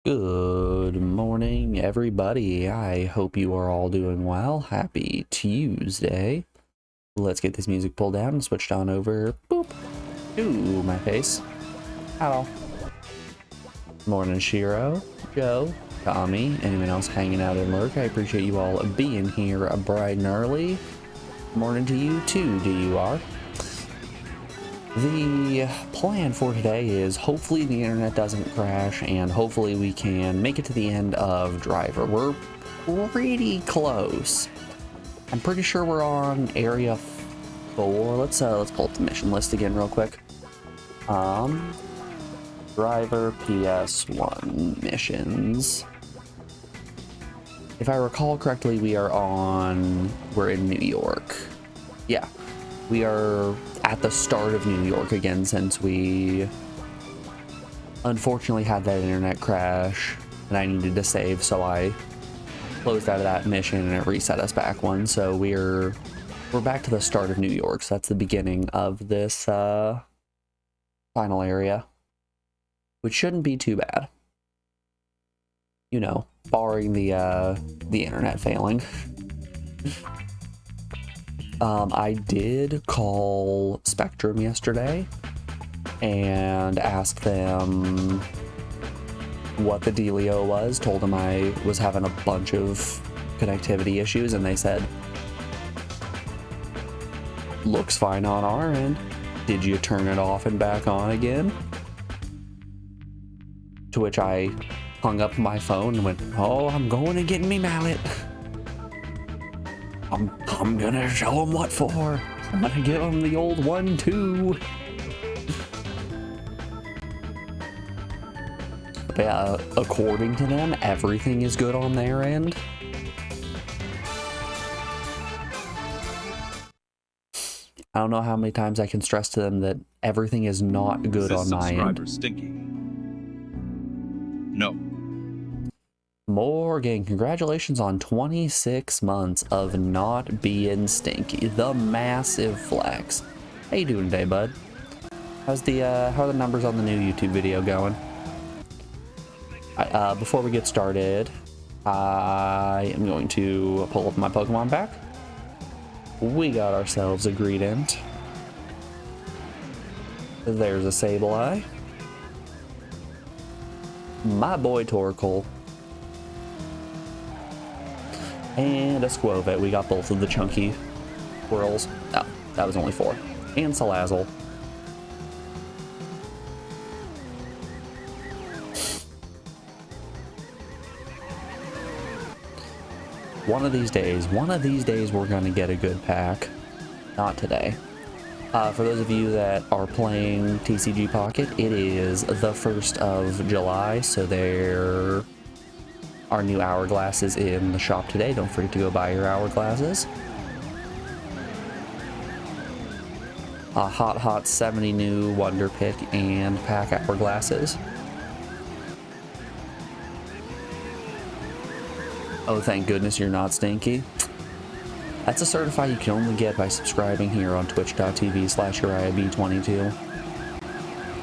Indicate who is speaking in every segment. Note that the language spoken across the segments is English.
Speaker 1: Good morning, everybody. I hope you are all doing well. Happy Tuesday. Let's get this music pulled down and switched on over, boop, to my face. Hello. Morning, Shiro, Joe, Tommy, anyone else hanging out in Lurk. I appreciate you all being here bright and early. Morning to you too, DUR. The plan for today is hopefully the internet doesn't crash and hopefully we can make it to the end of Driver. We're pretty close. I'm pretty sure we're on area 4. Let's pull up the mission list again real quick. Driver PS1 missions. If I recall correctly, we're in New York. Yeah, we are at the start of New York again since we unfortunately had that internet crash and I needed to save, so I closed out of that mission and it reset us back one. So we're back to the start of New York, so that's the beginning of this final area, which shouldn't be too bad, you know, barring the internet failing. I did call Spectrum yesterday and asked them what the dealio was. Told them I was having a bunch of connectivity issues, and they said, looks fine on our end. Did you turn it off and back on again? To which I hung up my phone and went, oh, I'm going to get me mallet. I'm gonna show them what for. I'm gonna give them the old 1-2. But yeah, according to them, everything is good on their end. I don't know how many times I can stress to them that everything is not good on my end.
Speaker 2: Stinky. No.
Speaker 1: Morgan, congratulations on 26 months of not being stinky. The massive flex. How you doing today, bud? How are the numbers on the new YouTube video going? Before we get started, I am going to pull up my Pokemon pack. We got ourselves a Greedent. There's a Sableye. My boy Torkoal. And a Squovet. We got both of the chunky squirrels. No, that was only 4. And Salazzle. One of these days, we're gonna get a good pack. Not today. For those of you that are playing TCG Pocket, it is the 1st of July, so there are new hourglasses in the shop today. Don't forget to go buy your hourglasses. Hot 70 new Wonder Pick and pack hourglasses. Oh, thank goodness you're not stinky. That's a certified you can only get by subscribing here on twitch.tv/UriaB22.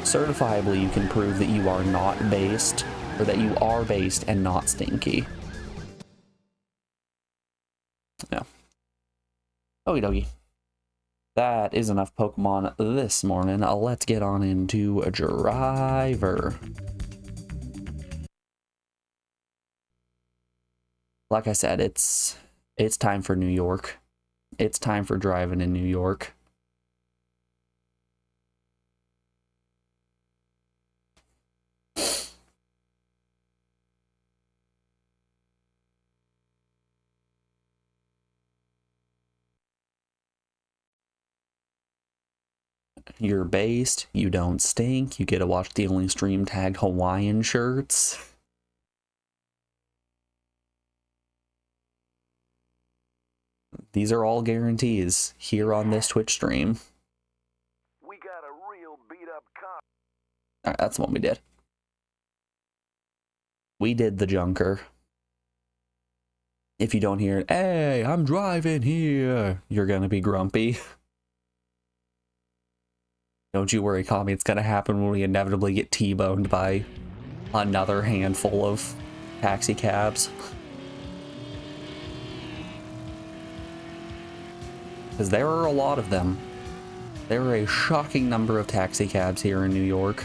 Speaker 1: Certifiably, you can prove that you are not based, or that you are based and not stinky. Yeah. Okie dokie. That is enough Pokemon this morning. Let's get on into a Driver. Like I said, it's time for New York. It's time for driving in New York. You're based, you don't stink, you get to watch the only stream tagged Hawaiian shirts. These are all guarantees here on this Twitch stream.
Speaker 3: We got a real beat up car.
Speaker 1: Alright, that's the one we did. We did the Junker. If you don't hear it, hey, I'm driving here, you're gonna be grumpy. Don't you worry, Kami, it's gonna happen when we inevitably get T-boned by another handful of taxi cabs. Because there are a lot of them. There are a shocking number of taxi cabs here in New York.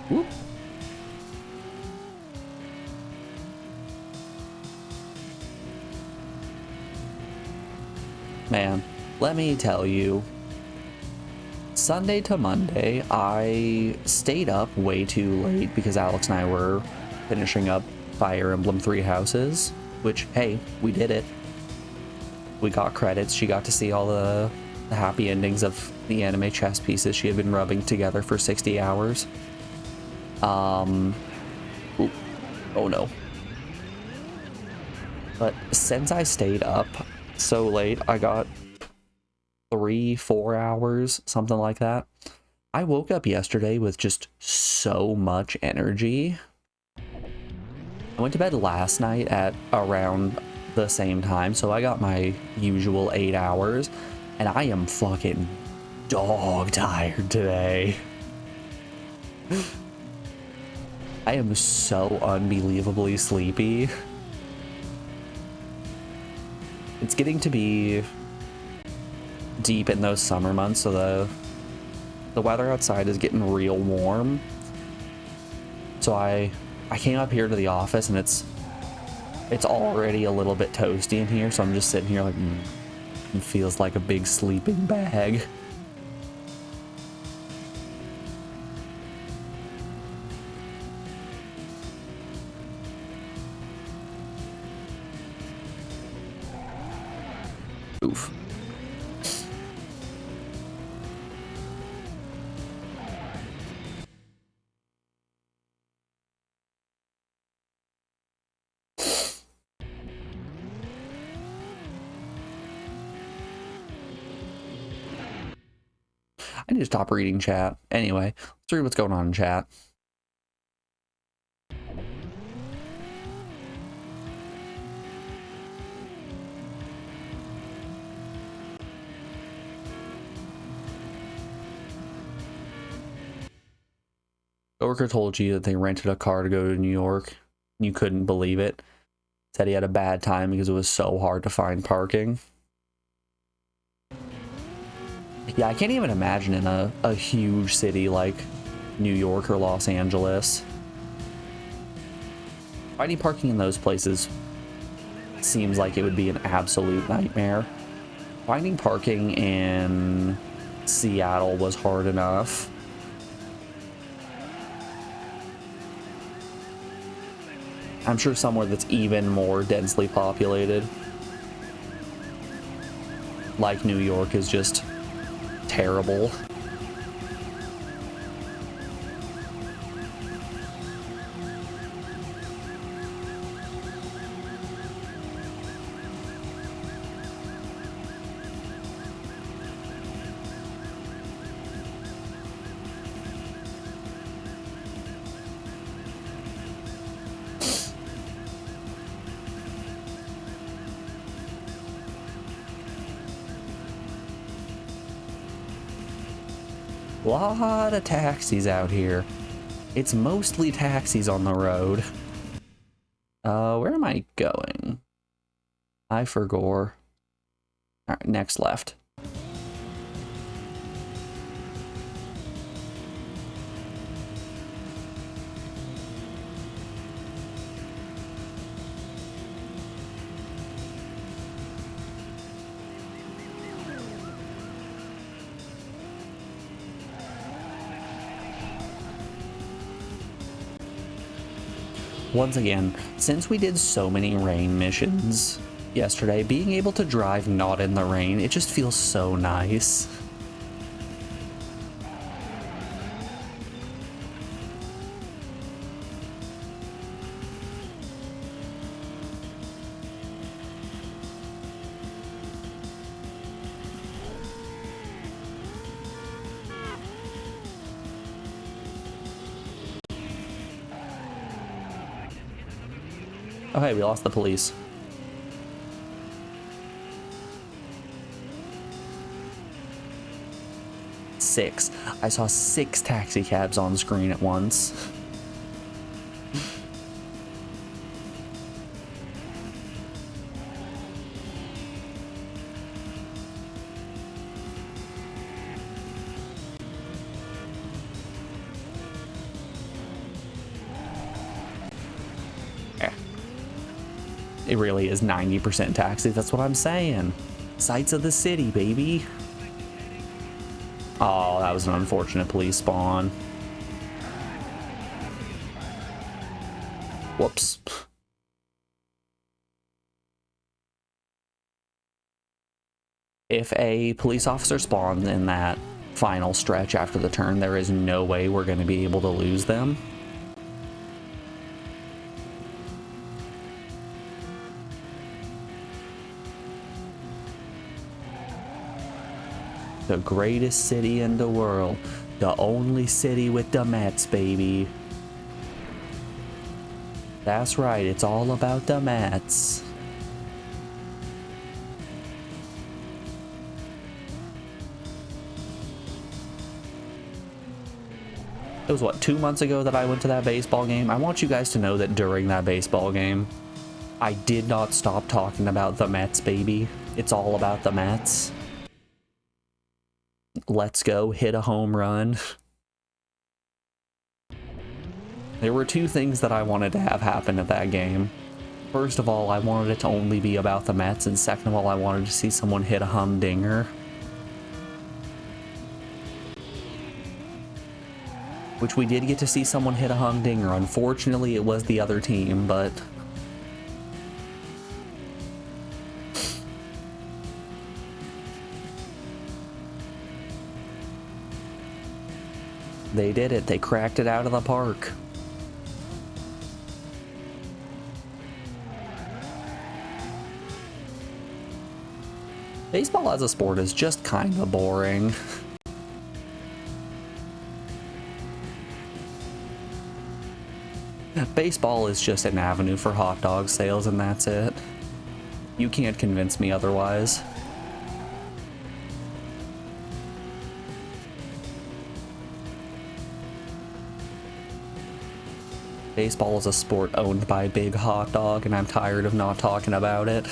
Speaker 1: Whoop. Man, let me tell you, Sunday to Monday, I stayed up way too late because Alex and I were finishing up Fire Emblem Three Houses, which, hey, we did it. We got credits. She got to see all the happy endings of the anime chess pieces she had been rubbing together for 60 hours. Ooh, oh no. But since I stayed up so late, I got 3-4 hours, something like that. I woke up yesterday with just so much energy. I went to bed last night at around the same time, so I got my usual 8 hours, and I am fucking dog tired today. I am so unbelievably sleepy. It's getting to be deep in those summer months, so the weather outside is getting real warm. So I came up here to the office, and it's already a little bit toasty in here, so I'm just sitting here like, it feels like a big sleeping bag. Oof. I need to stop reading chat. Anyway, let's read what's going on in chat. Coworker told you that they rented a car to go to New York. You couldn't believe it. Said he had a bad time because it was so hard to find parking. Yeah, I can't even imagine in a huge city like New York or Los Angeles. Finding parking in those places seems like it would be an absolute nightmare. Finding parking in Seattle was hard enough. I'm sure somewhere that's even more densely populated, like New York, is just terrible. A lot of taxis out here. It's mostly taxis on the road. Where am I going? I forgot. Alright, next left. Once again, since we did so many rain missions yesterday, being able to drive not in the rain, it just feels so nice. Oh, hey, we lost the police. Six. I saw 6 taxi cabs on screen at once. It really is 90% taxi. That's what I'm saying. Sights of the city, baby. Oh, that was an unfortunate police spawn. Whoops. If a police officer spawns in that final stretch after the turn, there is no way we're going to be able to lose them. The greatest city in the world. The only city with the Mets, baby. That's right, it's all about the Mets. It was, what, 2 months ago that I went to that baseball game? I want you guys to know that during that baseball game, I did not stop talking about the Mets, baby. It's all about the Mets. Let's go, hit a home run. There were 2 things that I wanted to have happen at that game. First of all, I wanted it to only be about the Mets, and second of all, I wanted to see someone hit a humdinger. Which we did get to see someone hit a humdinger. Unfortunately, it was the other team, but... they did it. They cracked it out of the park. Baseball as a sport is just kind of boring. Baseball is just an avenue for hot dog sales, and that's it. You can't convince me otherwise. Baseball is a sport owned by Big Hot Dog, and I'm tired of not talking about it.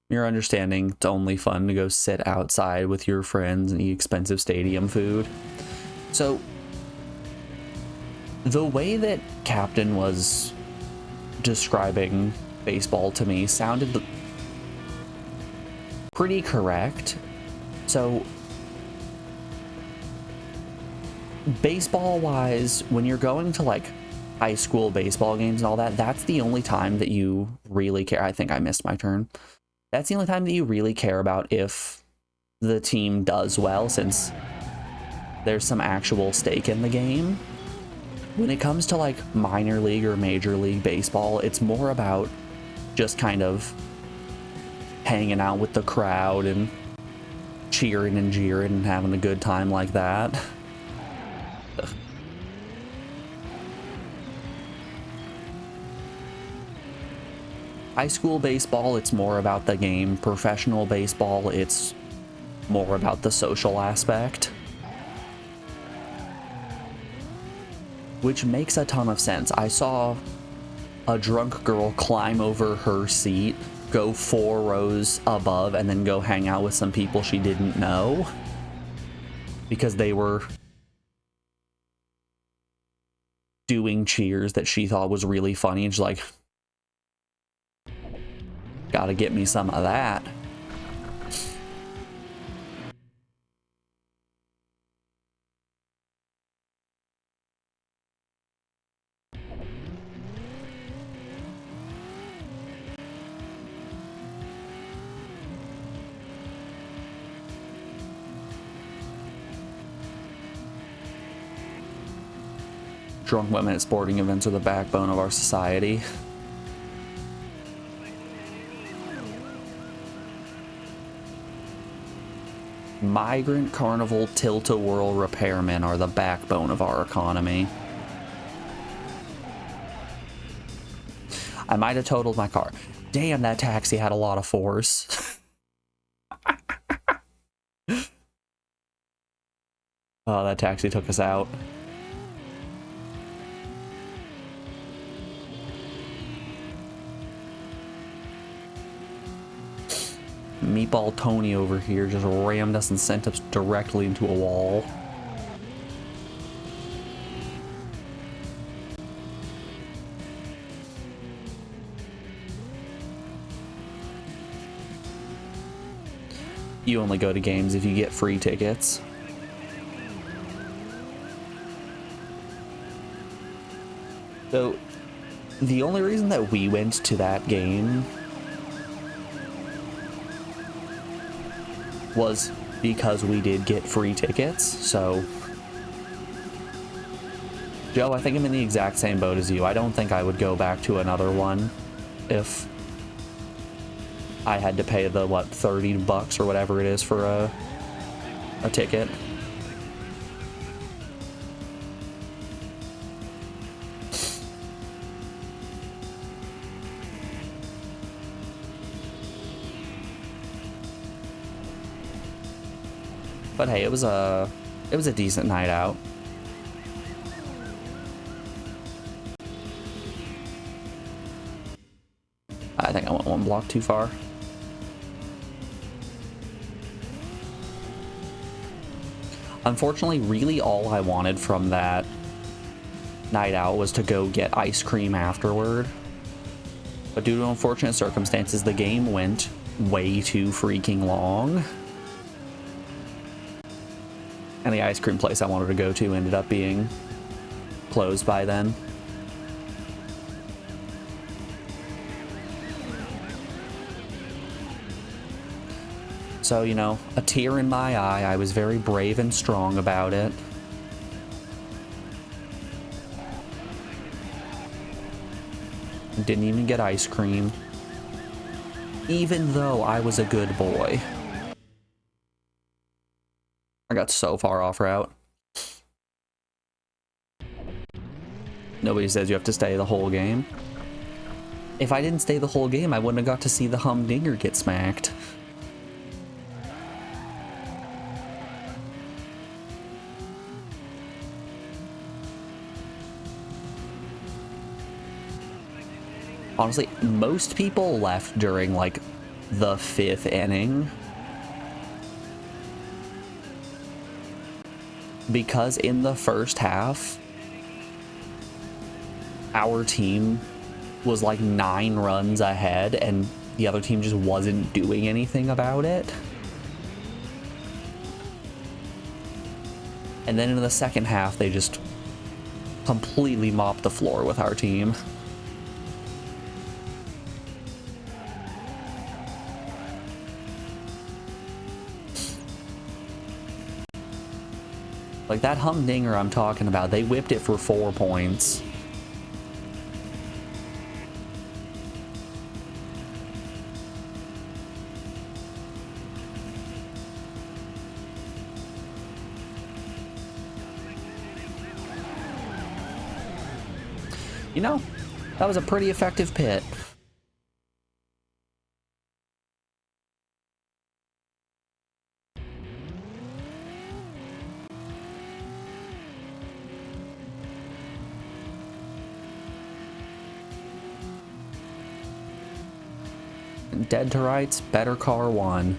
Speaker 1: You're understanding it's only fun to go sit outside with your friends and eat expensive stadium food. So, the way that Captain was describing baseball to me sounded pretty correct. So, baseball-wise, when you're going to, like, high school baseball games and all that, that's the only time that you really care. I think I missed my turn. That's the only time that you really care about if the team does well, since there's some actual stake in the game. When it comes to like minor league or major league baseball, it's more about just kind of hanging out with the crowd and cheering and jeering and having a good time like that. Ugh. High school baseball, it's more about the game. Professional baseball, it's more about the social aspect. Which makes a ton of sense. I saw a drunk girl climb over her seat, go 4 rows above, and then go hang out with some people she didn't know. Because they were doing cheers that she thought was really funny, and she's like, gotta get me some of that. Drunk women at sporting events are the backbone of our society. Migrant Carnival Tilt-A-Whirl repairmen are the backbone of our economy. I might have totaled my car. Damn, that taxi had a lot of force. Oh, that taxi took us out. Meatball Tony over here just rammed us and sent us directly into a wall. You only go to games if you get free tickets. So, the only reason that we went to that game was because we did get free tickets, so... Joe, I think I'm in the exact same boat as you. I don't think I would go back to another one if I had to pay the, what, 30 bucks or whatever it is for a ticket. But hey, it was a decent night out. I think I went one block too far. Unfortunately, really all I wanted from that night out was to go get ice cream afterward. But due to unfortunate circumstances, the game went way too freaking long. And the ice cream place I wanted to go to ended up being closed by then. So, you know, a tear in my eye. I was very brave and strong about it. Didn't even get ice cream. Even though I was a good boy. I got so far off route. Nobody says you have to stay the whole game. If I didn't stay the whole game, I wouldn't have got to see the humdinger get smacked. Honestly, most people left during, like, the 5th inning. Because in the first half, our team was like 9 runs ahead and the other team just wasn't doing anything about it. And then in the second half, they just completely mopped the floor with our team. Like that humdinger I'm talking about, they whipped it for 4 points. You know, that was a pretty effective pit. Dead to rights, better car won.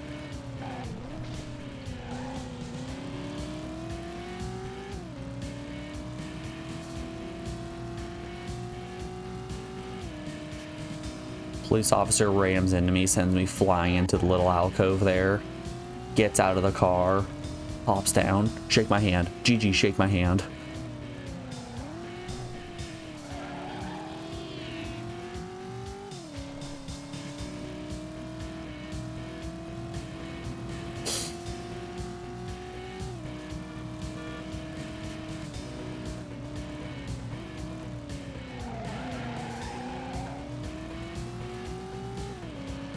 Speaker 1: Police officer rams into me, sends me flying into the little alcove there. Gets out of the car, hops down, shake my hand. GG, shake my hand.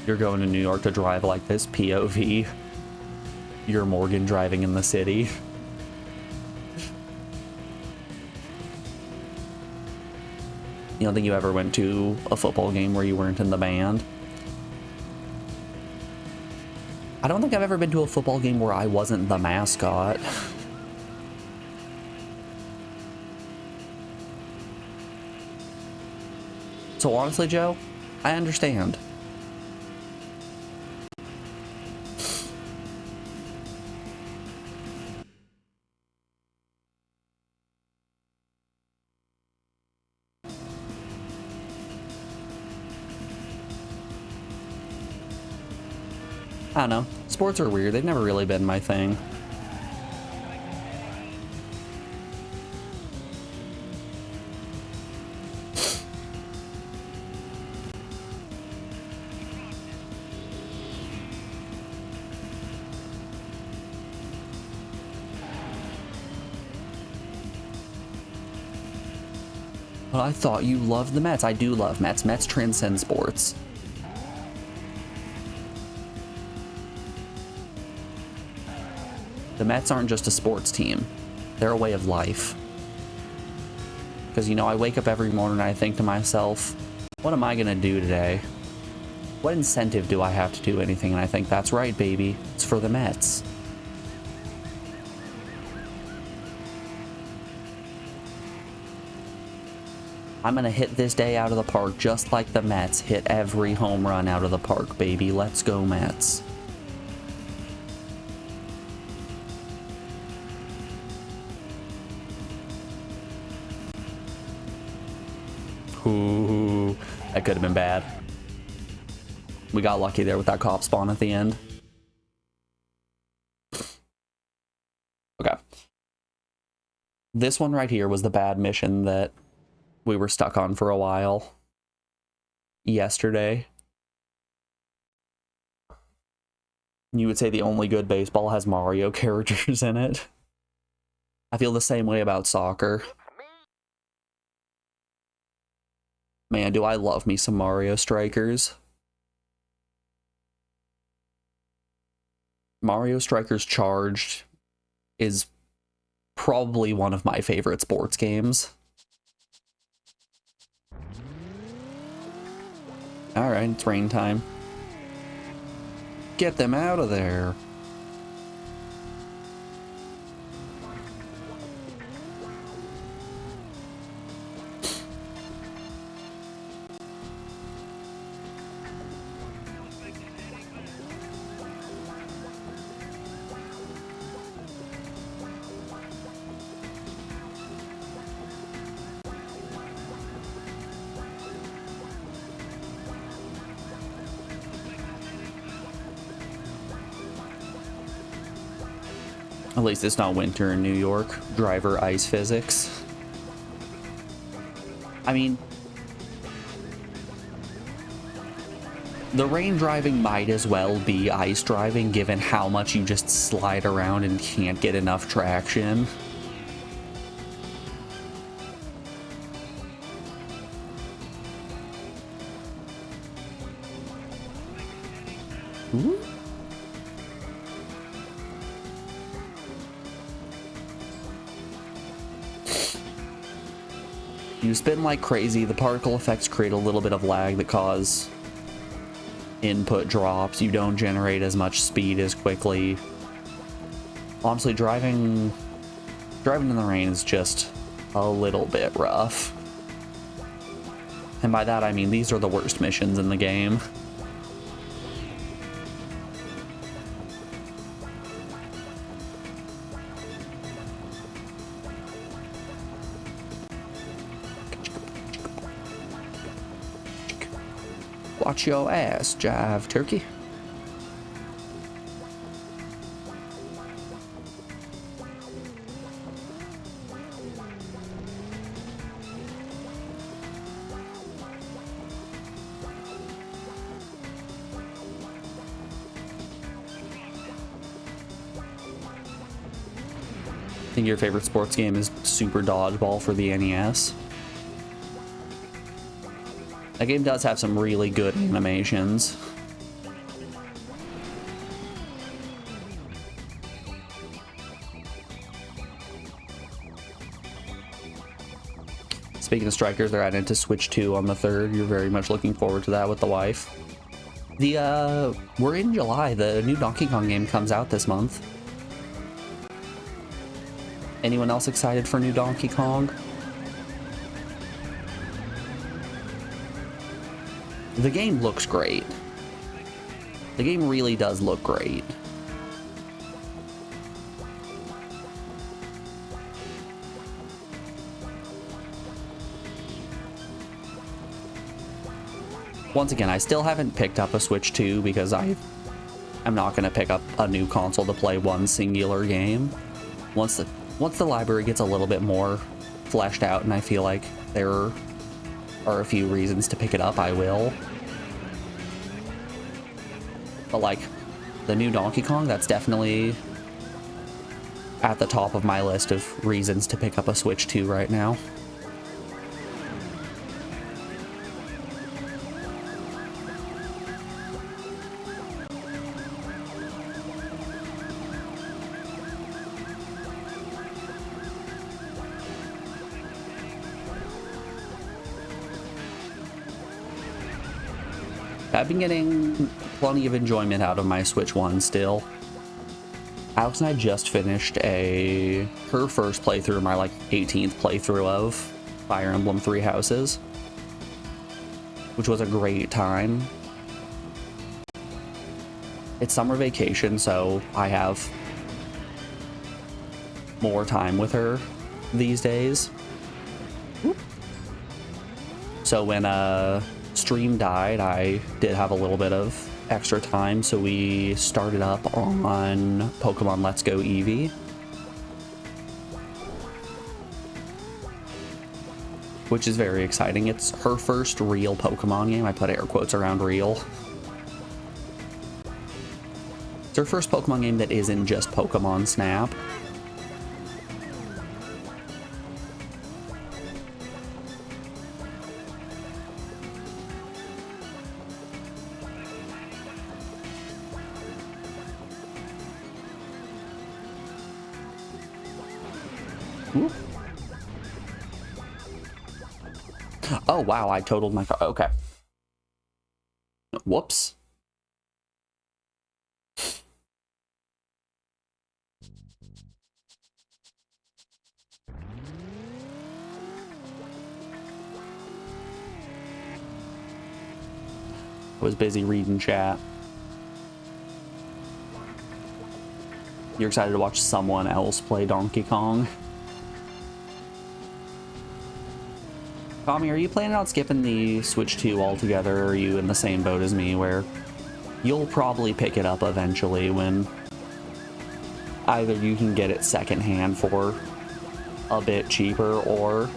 Speaker 1: You're going to New York to drive like this, POV. you're Morgan driving in the city. You don't think you ever went to a football game where you weren't in the band? I don't think I've ever been to a football game where I wasn't the mascot. So honestly, Joe, I understand. I don't know. Sports are weird. They've never really been my thing. But I thought you loved the Mets. I do love Mets. Mets transcend sports. The Mets aren't just a sports team. They're a way of life. Because, you know, I wake up every morning and I think to myself, what am I going to do today? What incentive do I have to do anything? And I think, that's right, baby. It's for the Mets. I'm going to hit this day out of the park just like the Mets hit every home run out of the park, baby. Let's go, Mets. Ooh, that could have been bad. We got lucky there with that cop spawn at the end. Okay. This one right here was the bad mission that we were stuck on for a while yesterday. You would say the only good baseball has Mario characters in it. I feel the same way about soccer. Man, do I love me some Mario Strikers. Mario Strikers Charged is probably one of my favorite sports games. Alright, it's rain time. Get them out of there. At least it's not winter in New York. Driver ice physics. I mean, the rain driving might as well be ice driving given how much you just slide around and can't get enough traction. Ooh. You spin like crazy, the particle effects create a little bit of lag that cause input drops. You don't generate as much speed as quickly. Honestly, driving in the rain is just a little bit rough. And by that I mean these are the worst missions in the game. Watch your ass, jive turkey. I think your favorite sports game is Super Dodgeball for the NES. That game does have some really good animations. Speaking of strikers, they're adding to Switch 2 on the 3rd. You're very much looking forward to that with the wife. We're in July. The new Donkey Kong game comes out this month. Anyone else excited for new Donkey Kong? The game looks great. The game really does look great. Once again, I still haven't picked up a Switch 2 because I'm not going to pick up a new console to play one singular game. Once the library gets a little bit more fleshed out and I feel like there are a few reasons to pick it up, I will. But like, the new Donkey Kong, that's definitely at the top of my list of reasons to pick up a Switch 2 right now. I've been getting plenty of enjoyment out of my Switch 1 still. Alex and I just finished her first playthrough, my like 18th playthrough of Fire Emblem Three Houses, which was a great time. It's summer vacation, so I have more time with her these days. So when stream died, I did have a little bit of extra time, so we started up on Pokemon Let's Go Eevee, which is very exciting. It's her first real Pokemon game. I put air quotes around real. It's her first Pokemon game that isn't just Pokemon Snap. Oh, wow, I totaled my car. Okay. Whoops. I was busy reading chat. You're excited to watch someone else play Donkey Kong? Tommy, are you planning on skipping the Switch 2 altogether, or are you in the same boat as me where you'll probably pick it up eventually when either you can get it secondhand for a bit cheaper, or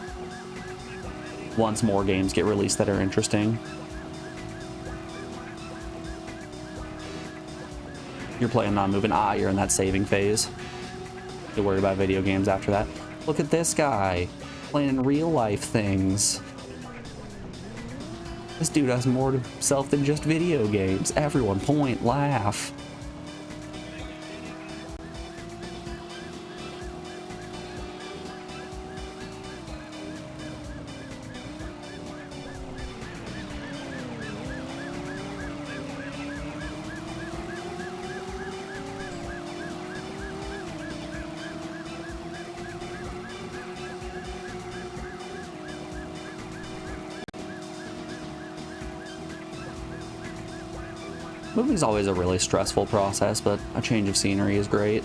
Speaker 1: once more games get released that are interesting? You're planning on moving? Ah, you're in that saving phase. You're worried about video games after that. Look at this guy playing real life things. This dude has more to himself than just video games. Everyone point, laugh. Moving's always a really stressful process, but a change of scenery is great.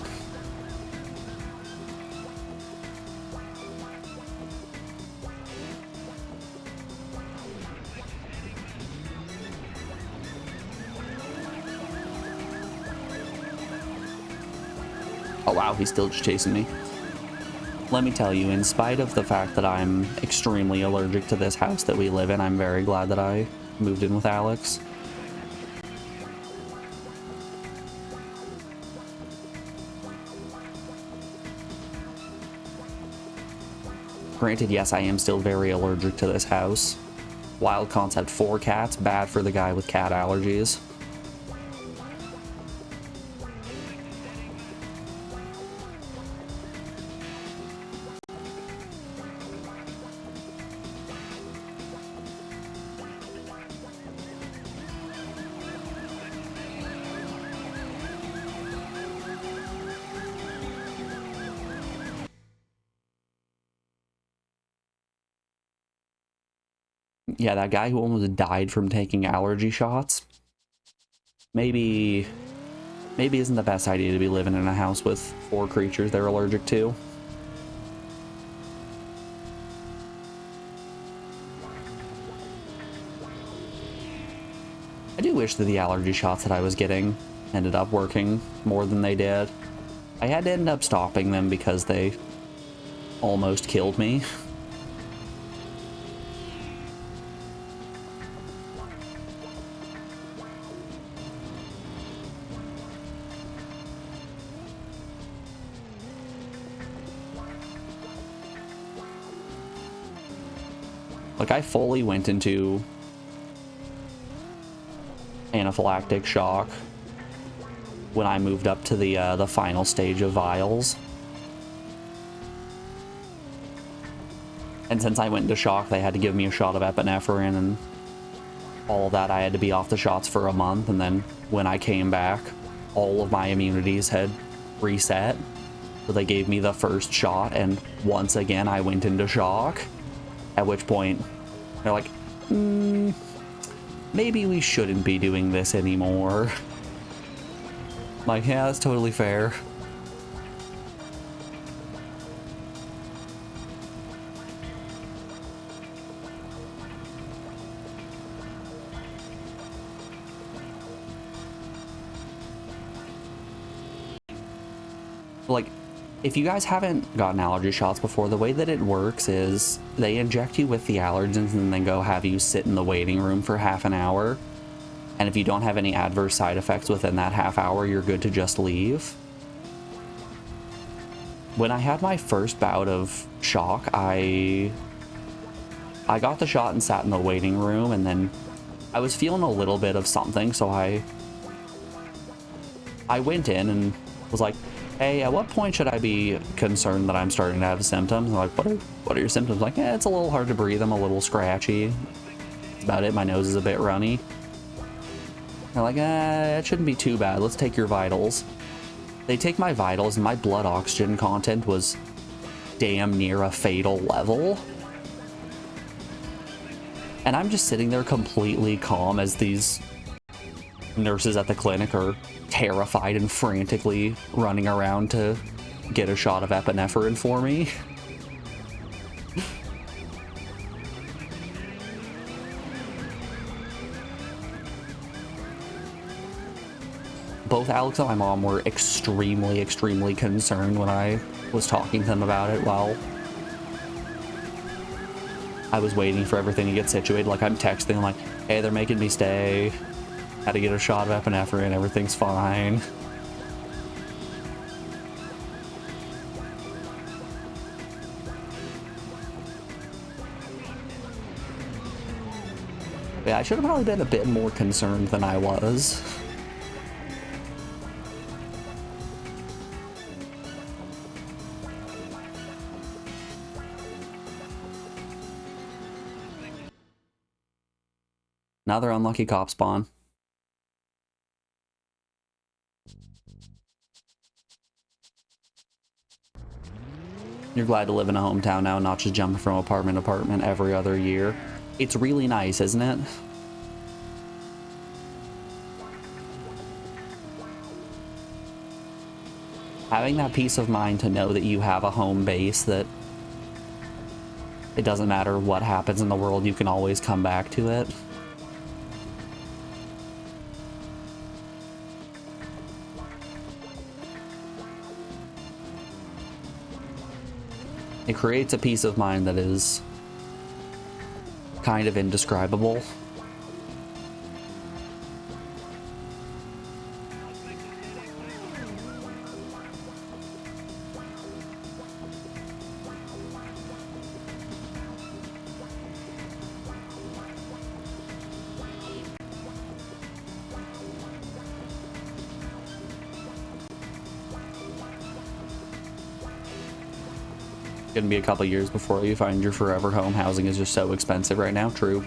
Speaker 1: Oh wow, he's still just chasing me. Let me tell you, in spite of the fact that I'm extremely allergic to this house that we live in, I'm very glad that I moved in with Alex. Granted, yes, I am still very allergic to this house. Wild concept for cats, bad for the guy with cat allergies. Yeah, that guy who almost died from taking allergy shots. Maybe isn't the best idea to be living in a house with 4 creatures they're allergic to. I do wish that the allergy shots that I was getting ended up working more than they did. I had to end up stopping them because they almost killed me. Like, I fully went into anaphylactic shock when I moved up to the final stage of vials. And since I went into shock, they had to give me a shot of epinephrine and all of that. I had to be off the shots for a month, and then when I came back, all of my immunities had reset. So they gave me the first shot, and once again I went into shock. At which point, they're like, maybe we shouldn't be doing this anymore. I'm like, yeah, that's totally fair. Like, if you guys haven't gotten allergy shots before, the way that it works is they inject you with the allergens and then go have you sit in the waiting room for half an hour. And if you don't have any adverse side effects within that half hour, you're good to just leave. When I had my first bout of shock, I got the shot and sat in the waiting room, and then I was feeling a little bit of something, so I went in and was like, hey, at what point should I be concerned that I'm starting to have symptoms? And like, what are your symptoms? Like, yeah, it's a little hard to breathe. I'm a little scratchy. That's about it. My nose is a bit runny. They're like, it shouldn't be too bad. Let's take your vitals. They take my vitals, and my blood oxygen content was damn near a fatal level. And I'm just sitting there completely calm as these nurses at the clinic are terrified and frantically running around to get a shot of epinephrine for me. Both Alex and my mom were extremely concerned when I was talking to them about it while I was waiting for everything to get situated. Like, I'm texting them like, hey, they're making me stay. Had to get a shot of epinephrine, everything's fine. Yeah, I should have probably been a bit more concerned than I was. Another unlucky cop spawn. You're glad to live in a hometown now, not just jumping from apartment to apartment every other year. It's really nice, isn't it? Having that peace of mind to know that you have a home base, that it doesn't matter what happens in the world, you can always come back to it. It creates a peace of mind that is kind of indescribable. Gonna be a couple years before you find your forever home. Housing is just so expensive right now. True.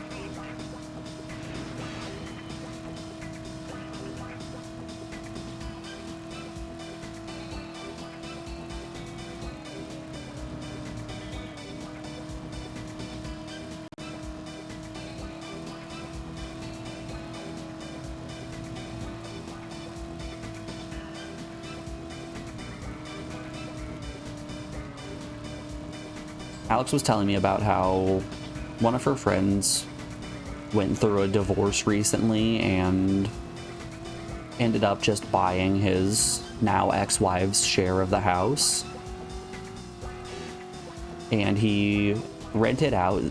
Speaker 1: Alex was telling me about how one of her friends went through a divorce recently and ended up just buying his now ex-wife's share of the house. And he rented out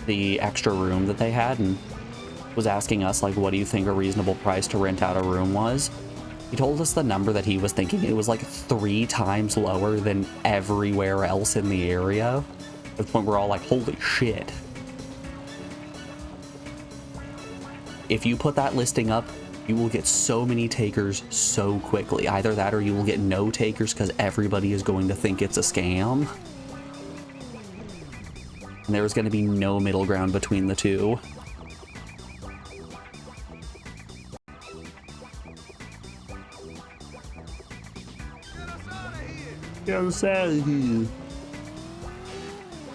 Speaker 1: the extra room that they had and was asking us, like, what do you think a reasonable price to rent out a room was? He told us the number that he was thinking. It was like 3 times lower than everywhere else in the area. At the point we're all like, holy shit. If you put that listing up, you will get so many takers so quickly. Either that or you will get no takers because everybody is going to think it's a scam. And there's going to be no middle ground between the two. Get us out of here.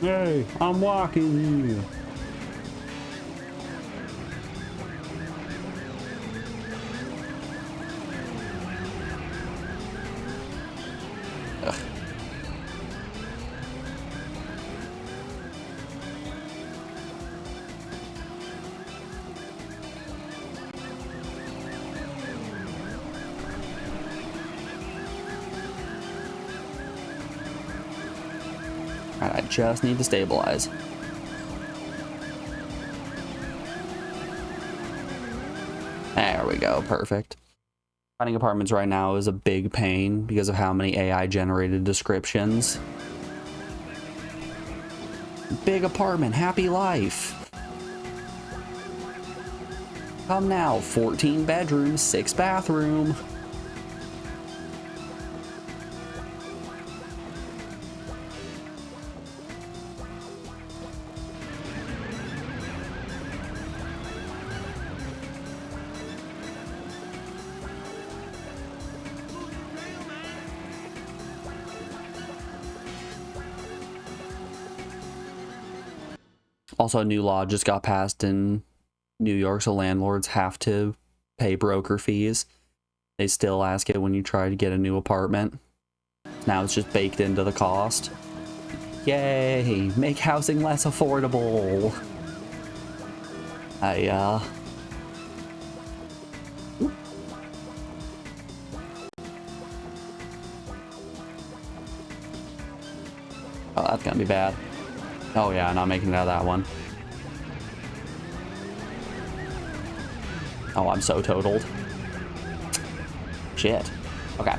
Speaker 1: Hey, I'm walking here. Ugh. Alright, I just need to stabilize. There we go, perfect. Finding apartments right now is a big pain because of how many AI generated descriptions. Big apartment, happy life. Come now, 14 bedrooms, 6 bathroom. Also, a new law just got passed in New York, so landlords have to pay broker fees. They still ask it when you try to get a new apartment. Now it's just baked into the cost. Yay! Make housing less affordable! Oh, that's gonna be bad. Oh yeah, not making it out of that one. Oh, I'm so totaled. Shit. Okay.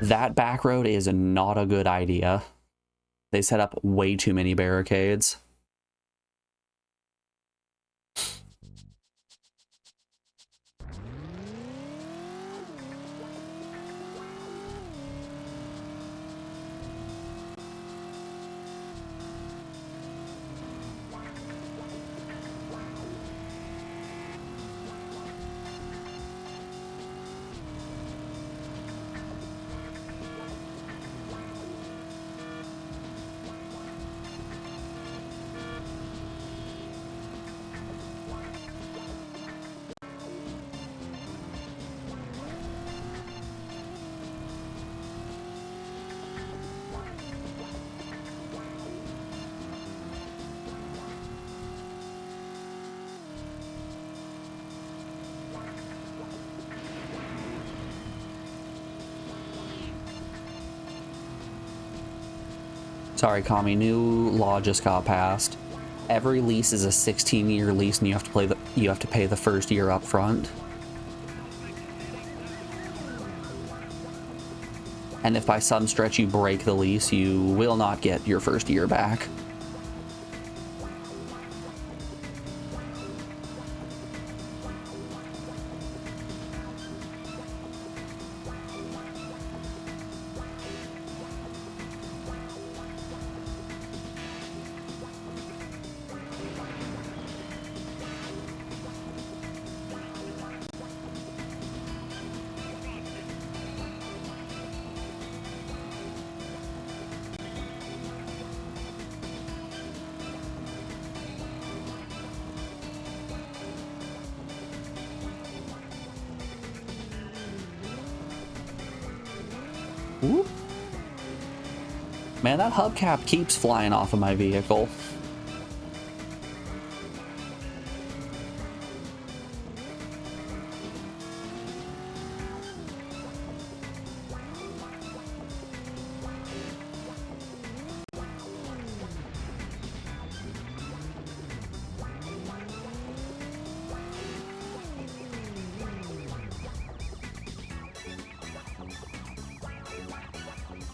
Speaker 1: That back road is not a good idea. They set up way too many barricades. Sorry, Kami, new law just got passed. Every lease is a 16-year lease, and you have to pay the first year up front. And if by some stretch you break the lease, you will not get your first year back. Whoop. Man, that hubcap keeps flying off of my vehicle.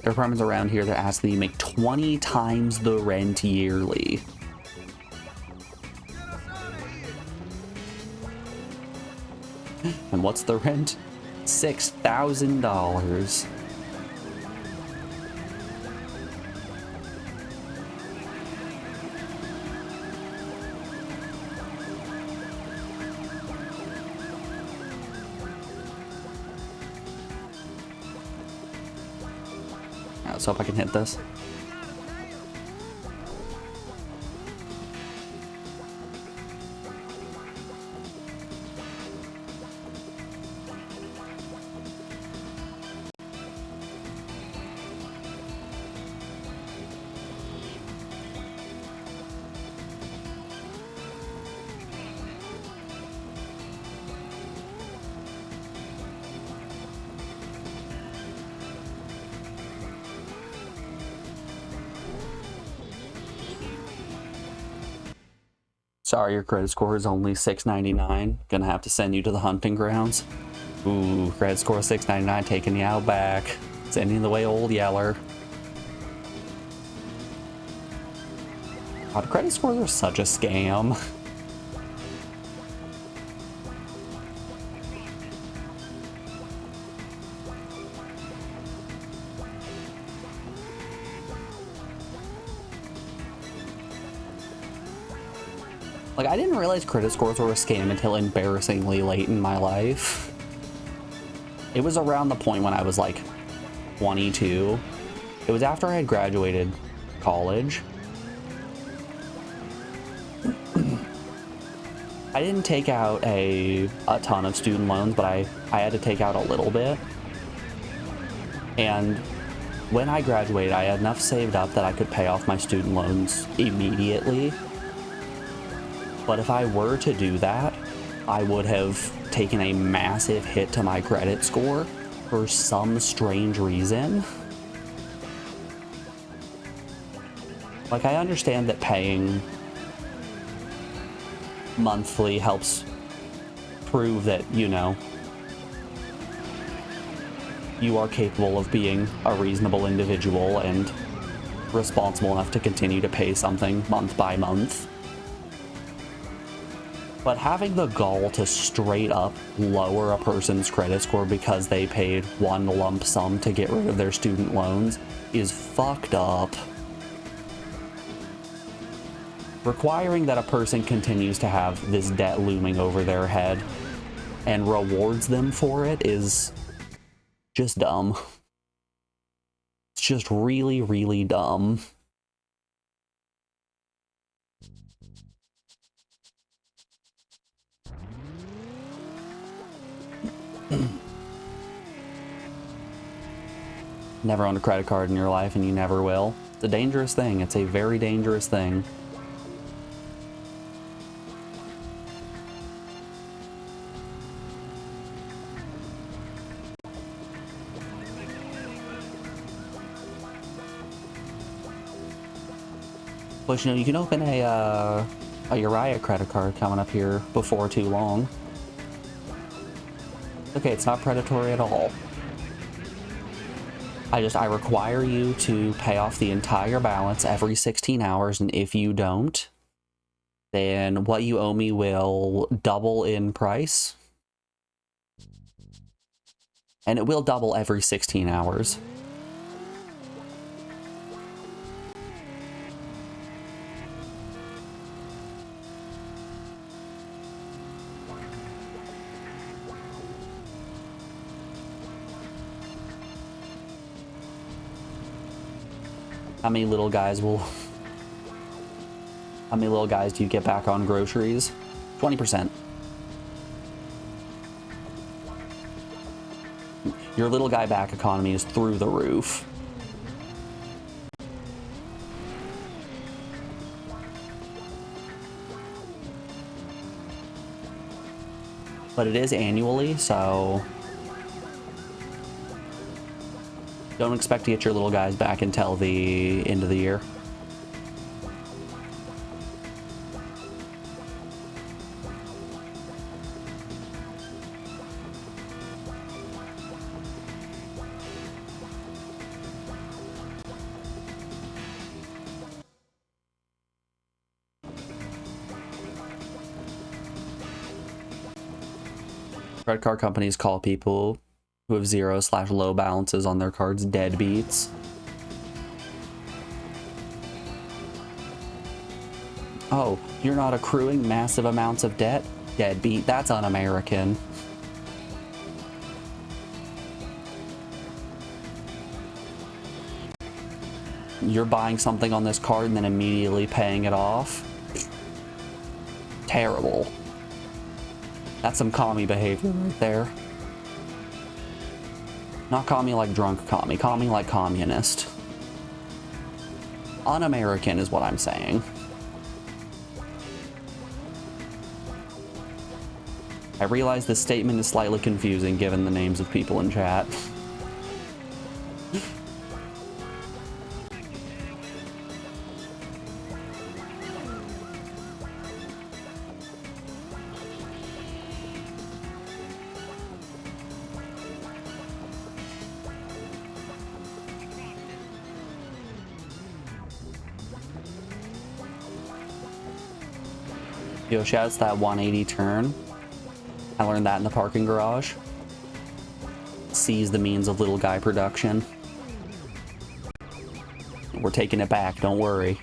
Speaker 1: There are apartments around here that ask that you make 20 times the rent yearly. And what's the rent? $6,000. Let's hope I can hit this. Sorry, your credit score is only $699. Gonna have to send you to the hunting grounds. Ooh, credit score 699, taking you out back. Sending the way old Yeller. God, credit scores are such a scam. Like, I didn't realize credit scores were a scam until embarrassingly late in my life. It was around the point when I was like 22. It was after I had graduated college. I didn't take out a ton of student loans, but I had to take out a little bit. And when I graduated, I had enough saved up that I could pay off my student loans immediately. But if I were to do that, I would have taken a massive hit to my credit score for some strange reason. Like, I understand that paying monthly helps prove that, you know, you are capable of being a reasonable individual and responsible enough to continue to pay something month by month. But having the gall to straight up lower a person's credit score because they paid one lump sum to get rid of their student loans is fucked up. Requiring that a person continues to have this debt looming over their head and rewards them for it is just dumb. It's just really, really dumb. Never owned a credit card in your life, and you never will. It's a dangerous thing. It's a very dangerous thing. But you know, you can open a Uriah credit card coming up here before too long. Okay, it's not predatory at all. I require you to pay off the entire balance every 16 hours, and if you don't, then what you owe me will double in price. And it will double every 16 hours. How many little guys do you get back on groceries? 20%. Your little guy back economy is through the roof. but it is annually, so don't expect to get your little guys back until the end of the year. Credit card companies call people who have 0/low balances on their cards deadbeats. Oh, you're not accruing massive amounts of debt? Deadbeat, that's un-American. You're buying something on this card and then immediately paying it off? Terrible. That's some commie behavior right there. Not commie like drunk commie, commie like communist. Un-American is what I'm saying. I realize this statement is slightly confusing given the names of people in chat. Yo, shouts that 180 turn. I learned that in the parking garage. Seize the means of little guy production. We're taking it back, don't worry.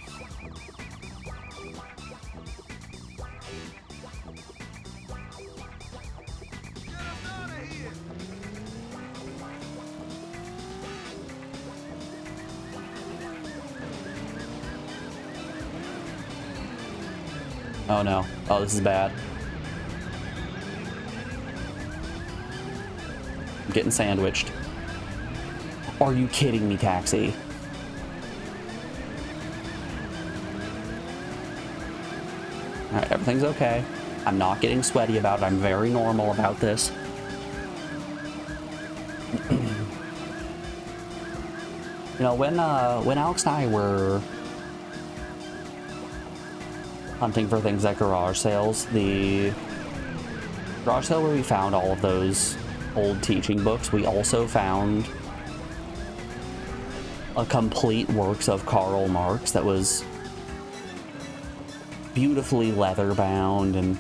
Speaker 1: Oh no. Oh, this is bad. I'm getting sandwiched. Are you kidding me, taxi? Alright, everything's okay. I'm not getting sweaty about it. I'm very normal about this. You know, when Alex and I were hunting for things at garage sales, the garage sale where we found all of those old teaching books, we also found a complete works of Karl Marx that was beautifully leather bound and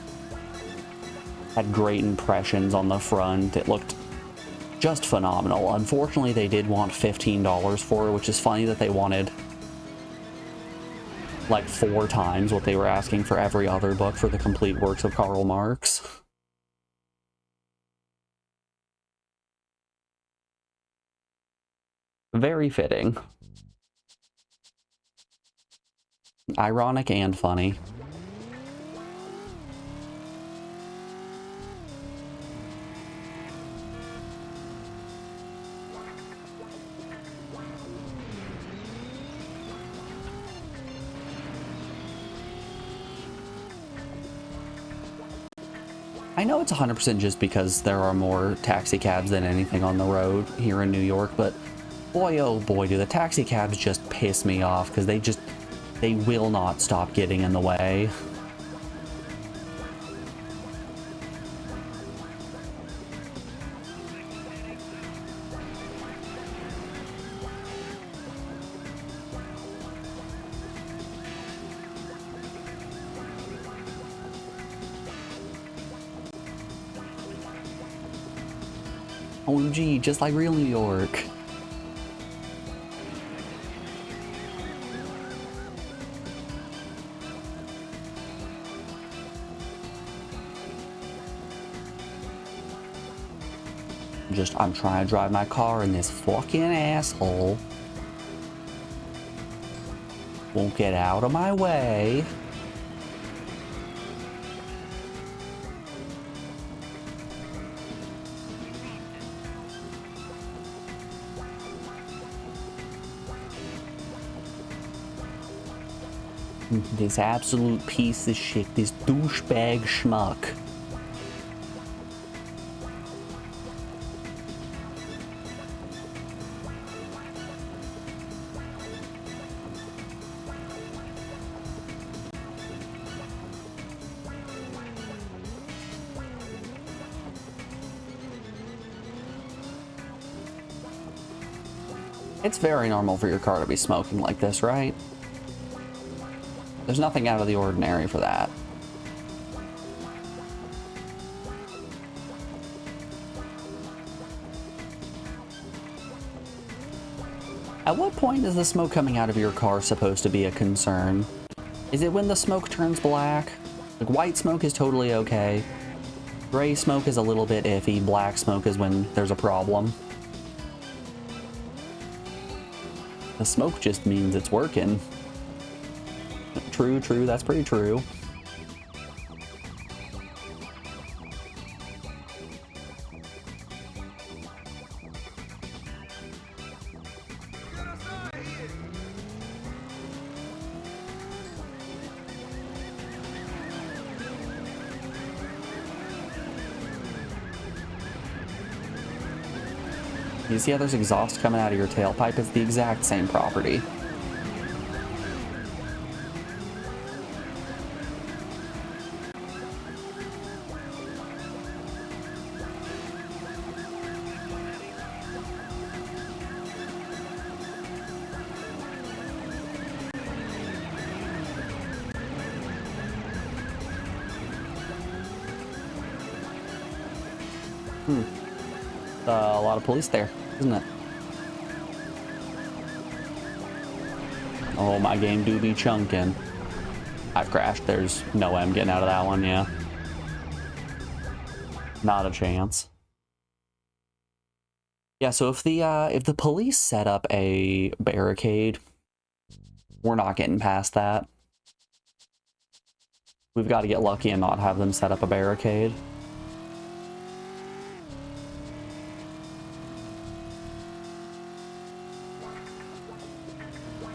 Speaker 1: had great impressions on the front. It looked just phenomenal. Unfortunately, they did want $15 for it, which is funny that they wanted like 4 times what they were asking for every other book for the complete works of Karl Marx. Very fitting. Ironic and funny. I know it's 100% just because there are more taxi cabs than anything on the road here in New York, but boy, oh boy, do the taxi cabs just piss me off because they will not stop getting in the way. OMG, just like real New York. I'm trying to drive my car and this fucking asshole won't get out of my way. This absolute piece of shit, this douchebag schmuck. It's very normal for your car to be smoking like this, right? There's nothing out of the ordinary for that. At what point is the smoke coming out of your car supposed to be a concern? Is it when the smoke turns black? Like, white smoke is totally okay. Gray smoke is a little bit iffy. Black smoke is when there's a problem. The smoke just means it's working. True, true, that's pretty true. You see how there's exhaust coming out of your tailpipe? It's the exact same property. A lot of police there, isn't it? Oh, my game do be chunking. I've crashed. There's no way I'm getting out of that one, yeah. Not a chance. Yeah, so if the police set up a barricade, we're not getting past that. We've got to get lucky and not have them set up a barricade.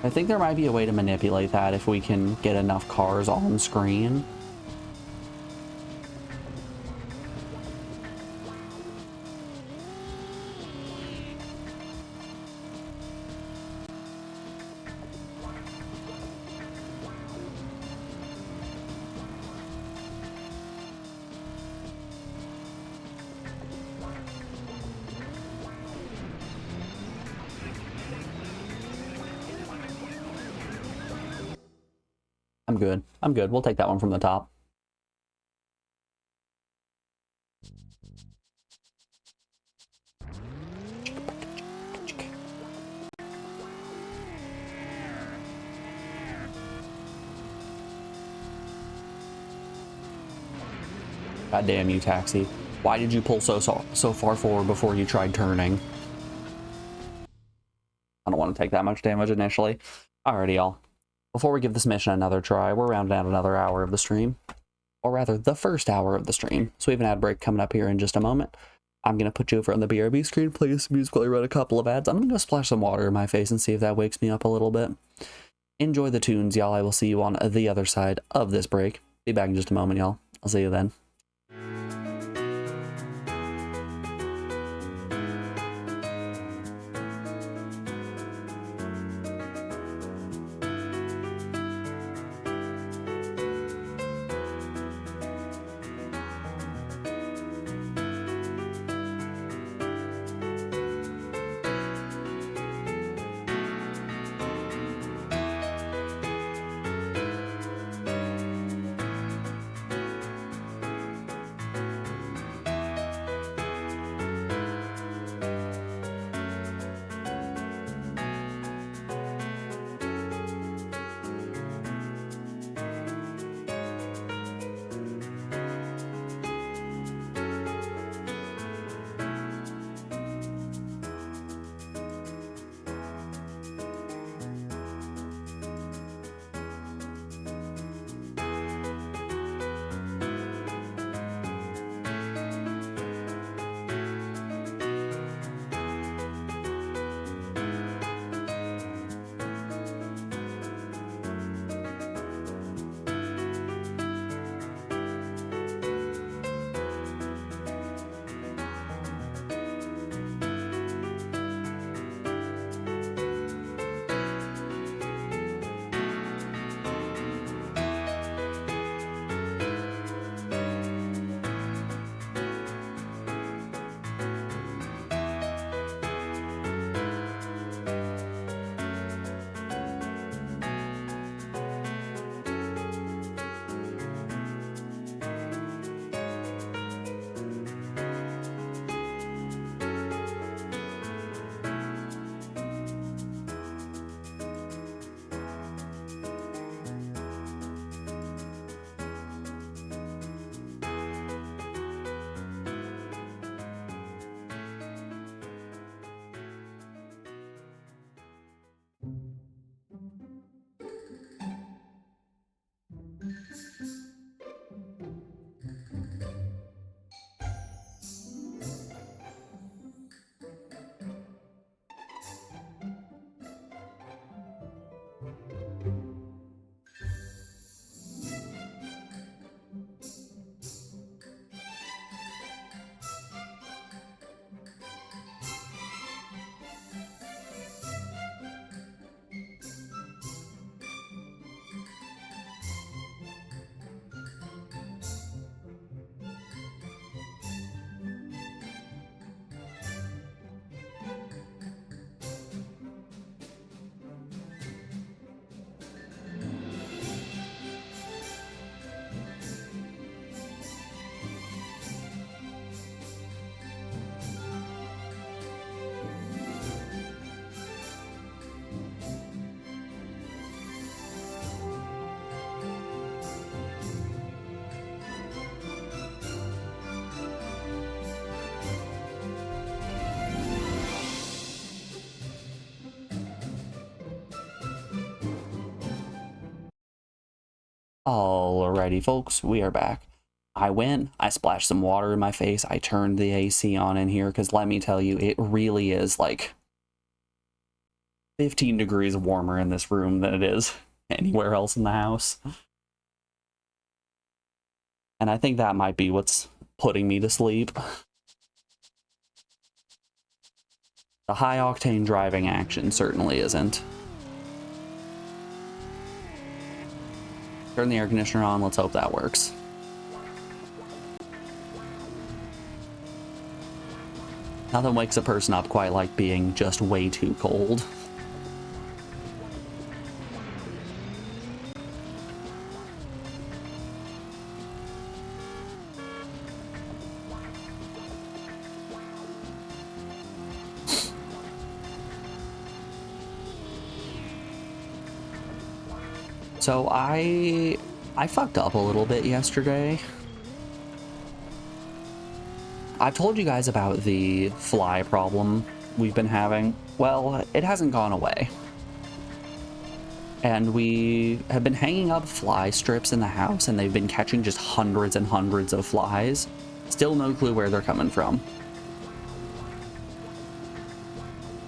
Speaker 1: I think there might be a way to manipulate that if we can get enough cars on screen. I'm good. I'm good. We'll take that one from the top. God damn you, taxi. Why did you pull so far forward before you tried turning? I don't want to take that much damage initially. Alrighty, y'all. Before we give this mission another try, we're rounding out another hour of the stream. Or rather, the first hour of the stream. So we have an ad break coming up here in just a moment. I'm going to put you over on the BRB screen, play some music while I run a couple of ads. I'm going to go splash some water in my face and see if that wakes me up a little bit. Enjoy the tunes, y'all. I will see you on the other side of this break. Be back in just a moment, y'all. I'll see you then. Alrighty, folks, we are back. I splashed some water in my face. I turned the AC on in here because let me tell you, it really is like 15 degrees warmer in this room than it is anywhere else in the house. And I think that might be what's putting me to sleep. The high-octane driving action certainly isn't. Turn the air conditioner on, let's hope that works. Nothing wakes a person up quite like being just way too cold. So I fucked up a little bit yesterday. I've told you guys about the fly problem we've been having. Well, it hasn't gone away. And we have been hanging up fly strips in the house, and they've been catching just hundreds and hundreds of flies. Still no clue where they're coming from.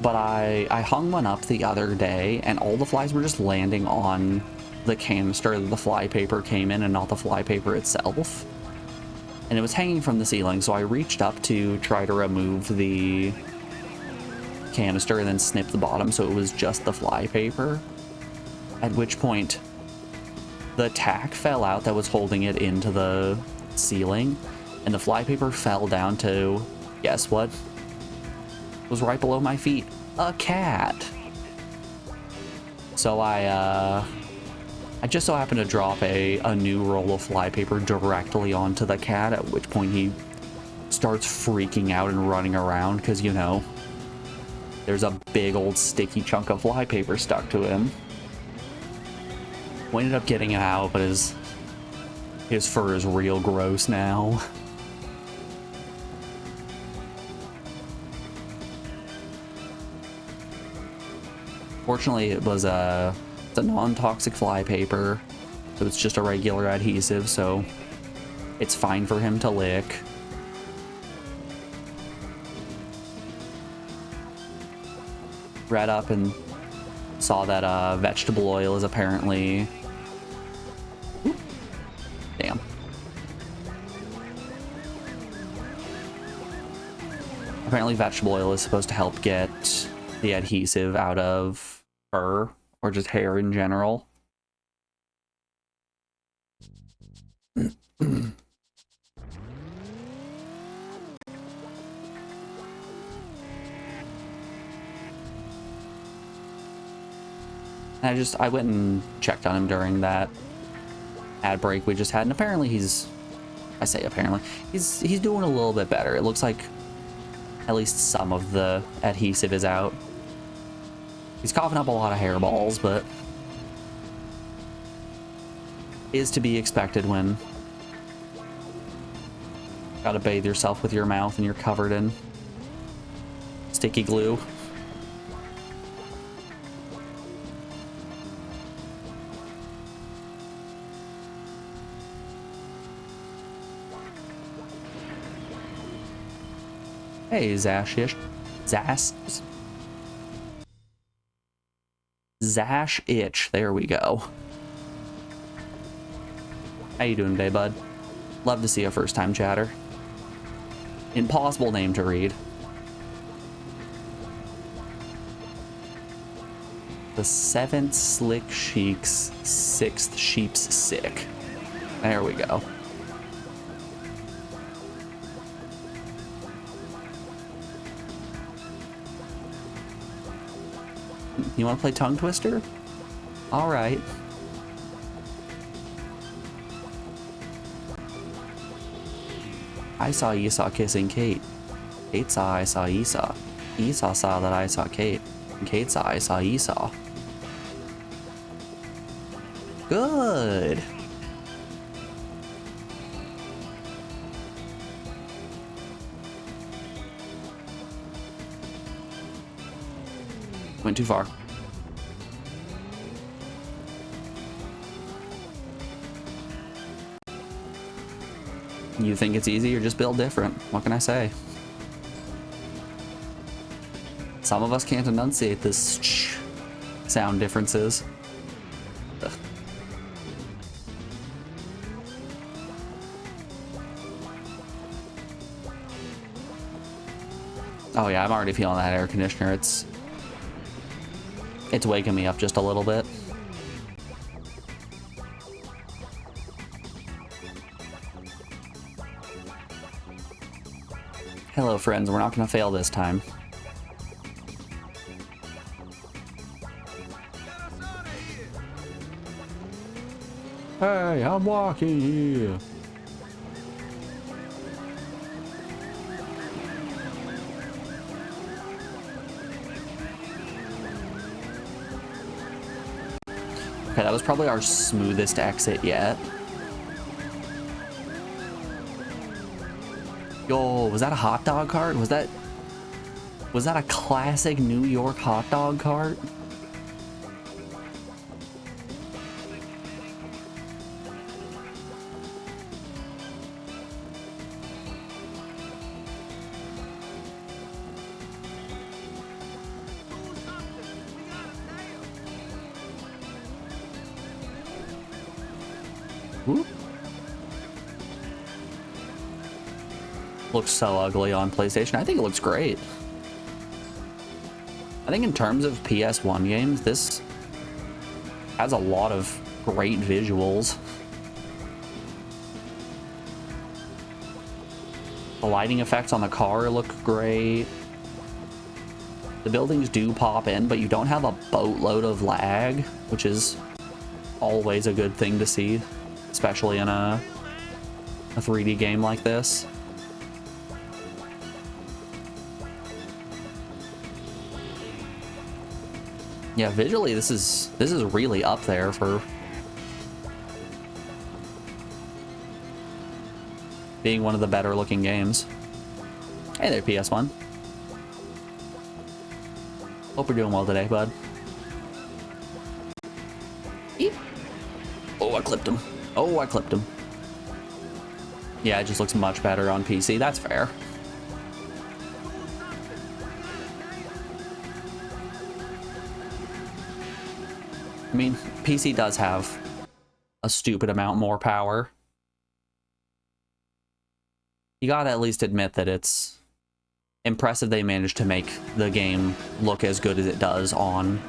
Speaker 1: But I hung one up the other day, and all the flies were just landing on the canister that the fly paper came in and not the fly paper itself. And it was hanging from the ceiling, so I reached up to try to remove the canister and then snip the bottom so it was just the fly paper. At which point, the tack fell out that was holding it into the ceiling, and the fly paper fell down to, guess what? It was right below my feet. A cat! So I just so happened to drop a new roll of fly paper directly onto the cat, at which point he starts freaking out and running around because, you know, there's a big old sticky chunk of fly paper stuck to him. We ended up getting it out, but his fur is real gross now. Fortunately, it's a non-toxic fly paper, so it's just a regular adhesive, so it's fine for him to lick. Read up and saw that vegetable oil is apparently... Oop. Damn. Apparently vegetable oil is supposed to help get the adhesive out of fur or just hair in general. I went and checked on him during that ad break we just had, and apparently he's doing a little bit better. It looks like at least some of the adhesive is out. He's coughing up a lot of hairballs, but is to be expected when you gotta bathe yourself with your mouth and you're covered in sticky glue. Hey, Zash Itch, there we go. How you doing today, bud? Love to see a first-time chatter. Impossible name to read. The 7th Slick Sheik's 6th Sheep's Sick. There we go. You want to play Tongue Twister? All right. I saw Esau kissing Kate. Kate saw I saw Esau. Esau saw that I saw Kate. And Kate saw I saw Esau. Good. Went too far. You think it's easy, you're just built different. What can I say? Some of us can't enunciate this sound differences. Ugh. Oh yeah, I'm already feeling that air conditioner. It's waking me up just a little bit. Hello friends, we're not gonna fail this time. Hey, I'm walking here. Okay, that was probably our smoothest exit yet. Yo, was that a hot dog cart? Was that a classic New York hot dog cart? Whoop. Looks so ugly on PlayStation. I think it looks great. I think in terms of PS1 games, this has a lot of great visuals. The lighting effects on the car look great. The buildings do pop in, but you don't have a boatload of lag, which is always a good thing to see, especially in a 3D game like this. Yeah, visually this is really up there for being one of the better looking games. Hey there, PS1. Hope you're doing well today, bud. Eep. Oh, I clipped him. Oh, I clipped him. Yeah, it just looks much better on PC. That's fair. I mean, PC does have a stupid amount more power. You gotta at least admit that it's impressive they managed to make the game look as good as it does on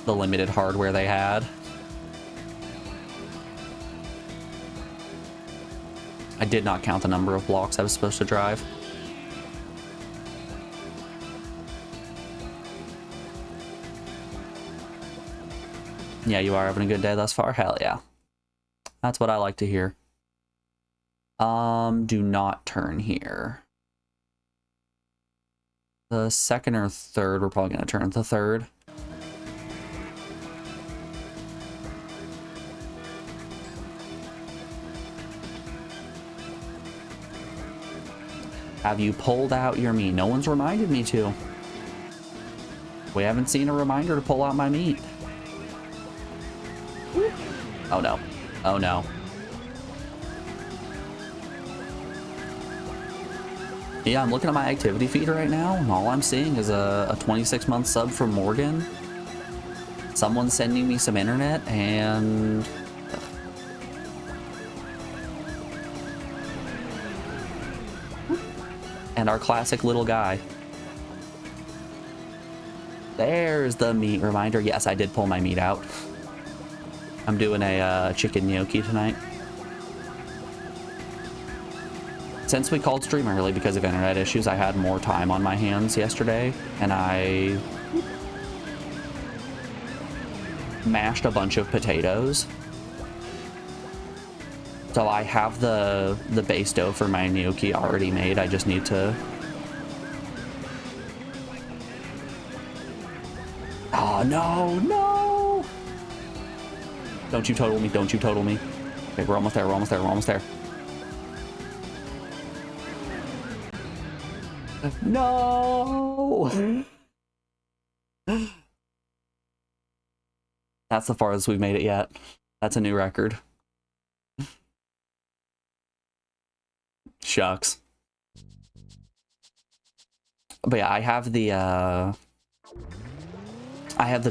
Speaker 1: the limited hardware they had. I did not count the number of blocks I was supposed to drive. Yeah, you are having a good day thus far? Hell yeah. That's what I like to hear. Do not turn here. The second or third, we're probably going to turn at the third. Have you pulled out your meat? No one's reminded me to. We haven't seen a reminder to pull out my meat. Oh no. Oh no. Yeah, I'm looking at my activity feed right now, and all I'm seeing is a 26-month sub from Morgan. Someone's sending me some internet, and... and our classic little guy. There's the meat reminder. Yes, I did pull my meat out. I'm doing a chicken gnocchi tonight. Since we called stream early because of internet issues, I had more time on my hands yesterday, and I mashed a bunch of potatoes. So I have the base dough for my gnocchi already made. I just need to... Oh, no, no! Don't you total me, don't you total me. Okay, we're almost there, we're almost there, we're almost there. No! That's the farthest we've made it yet. That's a new record. Shucks. But yeah, I have the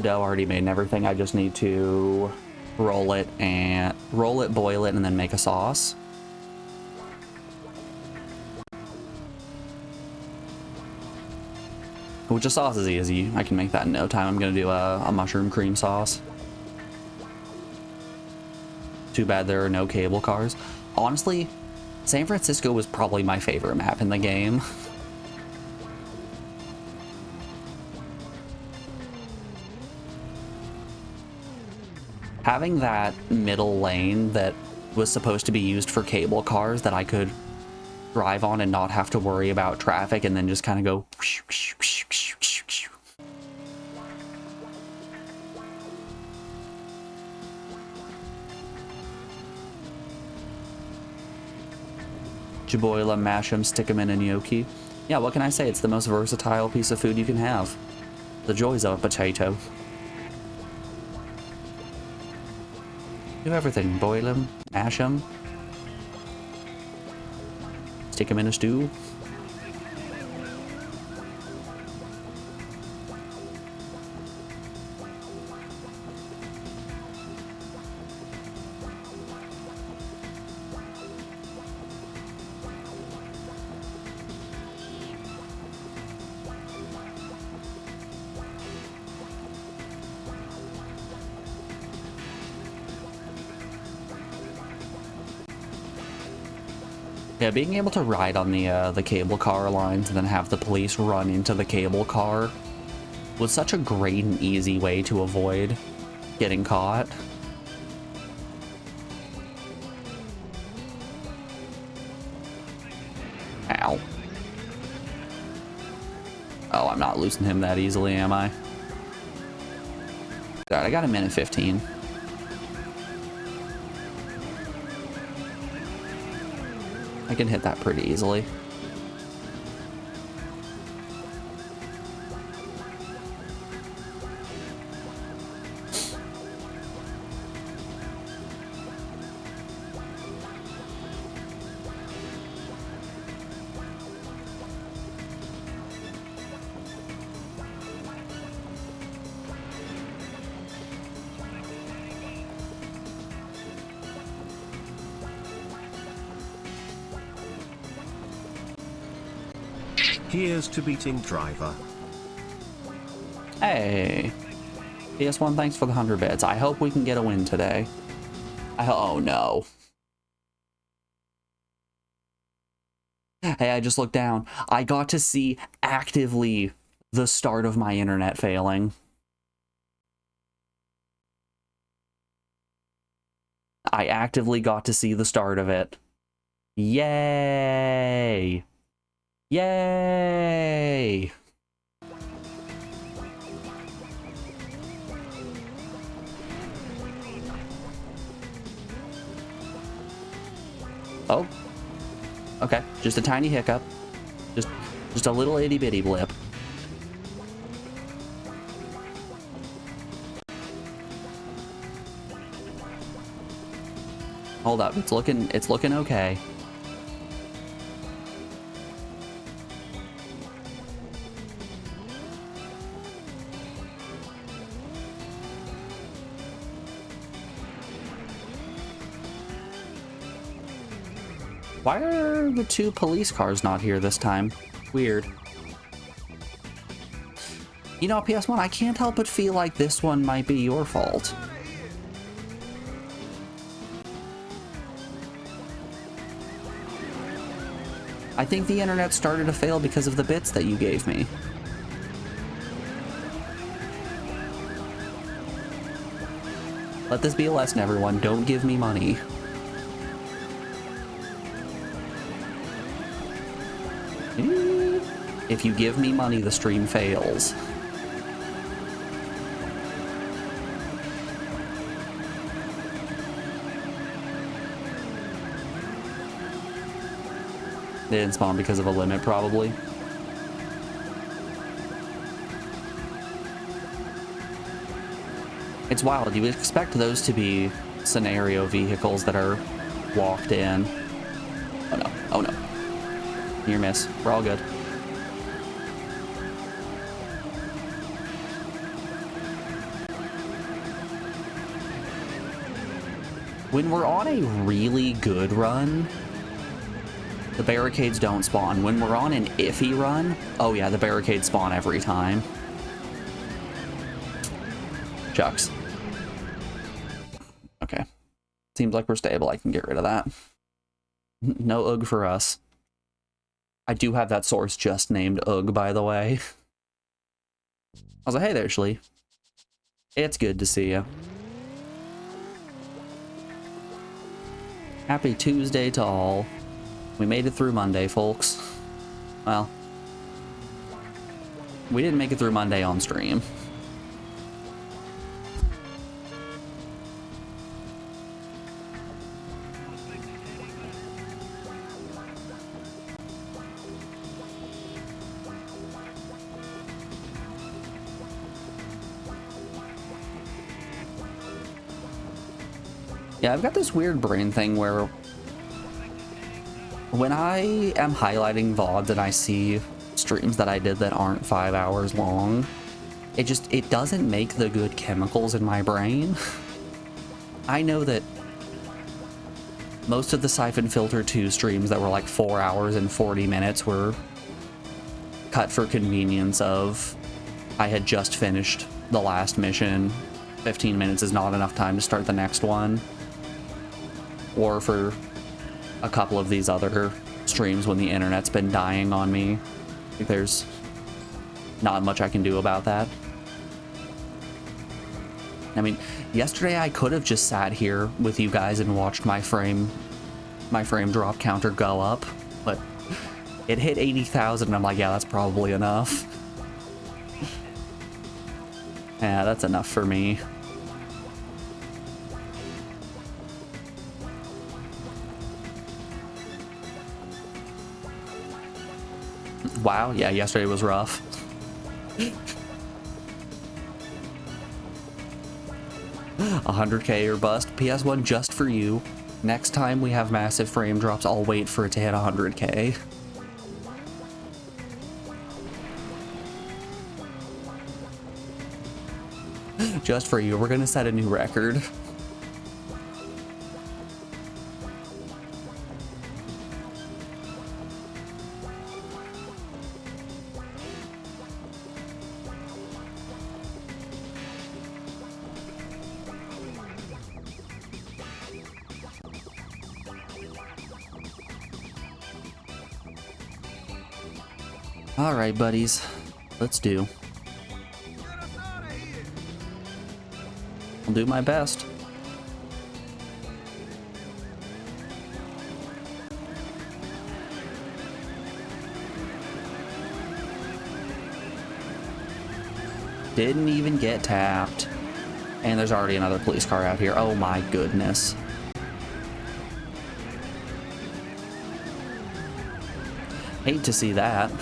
Speaker 1: dough already made and everything. I just need to roll it, boil it, and then make a sauce. Which a sauce is easy. I can make that in no time. I'm gonna do a mushroom cream sauce. Too bad there are no cable cars. Honestly, San Francisco was probably my favorite map in the game. Having that middle lane that was supposed to be used for cable cars that I could drive on and not have to worry about traffic and then just kind of go. Jaboila, mash 'em, stick 'em in a gnocchi. Yeah, what can I say? It's the most versatile piece of food you can have. The joys of a potato. Do everything. Boil 'em, mash 'em, stick 'em in a stew. Yeah, being able to ride on the cable car lines and then have the police run into the cable car was such a great and easy way to avoid getting caught. Ow. Oh, I'm not losing him that easily, am I? God, I got a minute 15. I can hit that pretty easily.
Speaker 2: Here's to beating driver.
Speaker 1: Hey, PS1, thanks for the 100 bits. I hope we can get a win today. Oh no. Hey, I just looked down. I got to see actively the start of my internet failing. I actively got to see the start of it. Yay! Yay! Oh. Okay, just a tiny hiccup. Just a little itty bitty blip. Hold up, it's looking okay. Why are the two police cars not here this time? Weird. You know, PS1, I can't help but feel like this one might be your fault. I think the internet started to fail because of the bits that you gave me. Let this be a lesson, everyone. Don't give me money. If you give me money, the stream fails. They didn't spawn because of a limit, probably. It's wild. You would expect those to be scenario vehicles that are walked in. Oh no. Oh no. Near miss. We're all good. When we're on a really good run, the barricades don't spawn. When we're on an iffy run, oh yeah, the barricades spawn every time. Shucks. Okay. Seems like we're stable. I can get rid of that. No UG for us. I do have that source just named UG, by the way. I was like, hey there, Shlee. It's good to see you. Happy Tuesday to all. We made it through Monday, folks. Well, we didn't make it through Monday on stream. Yeah, I've got this weird brain thing where when I am highlighting VODs and I see streams that I did that aren't 5 hours long, it doesn't make the good chemicals in my brain. I know that most of the Siphon Filter 2 streams that were like 4 hours and 40 minutes were cut for convenience of I had just finished the last mission. 15 minutes is not enough time to start the next one. Or for a couple of these other streams when the internet's been dying on me. I think there's not much I can do about that. I mean, yesterday I could have just sat here with you guys and watched my frame drop counter go up, but it hit 80,000 and I'm like, yeah, that's probably enough. Yeah, that's enough for me. Wow, yeah, yesterday was rough. 100K or bust. PS1 just for you. Next time we have massive frame drops, I'll wait for it to hit 100K. Just for you. We're gonna set a new record. All right, buddies, let's do. I'll do my best. Didn't even get tapped. And there's already another police car out here. Oh my goodness. Hate to see that.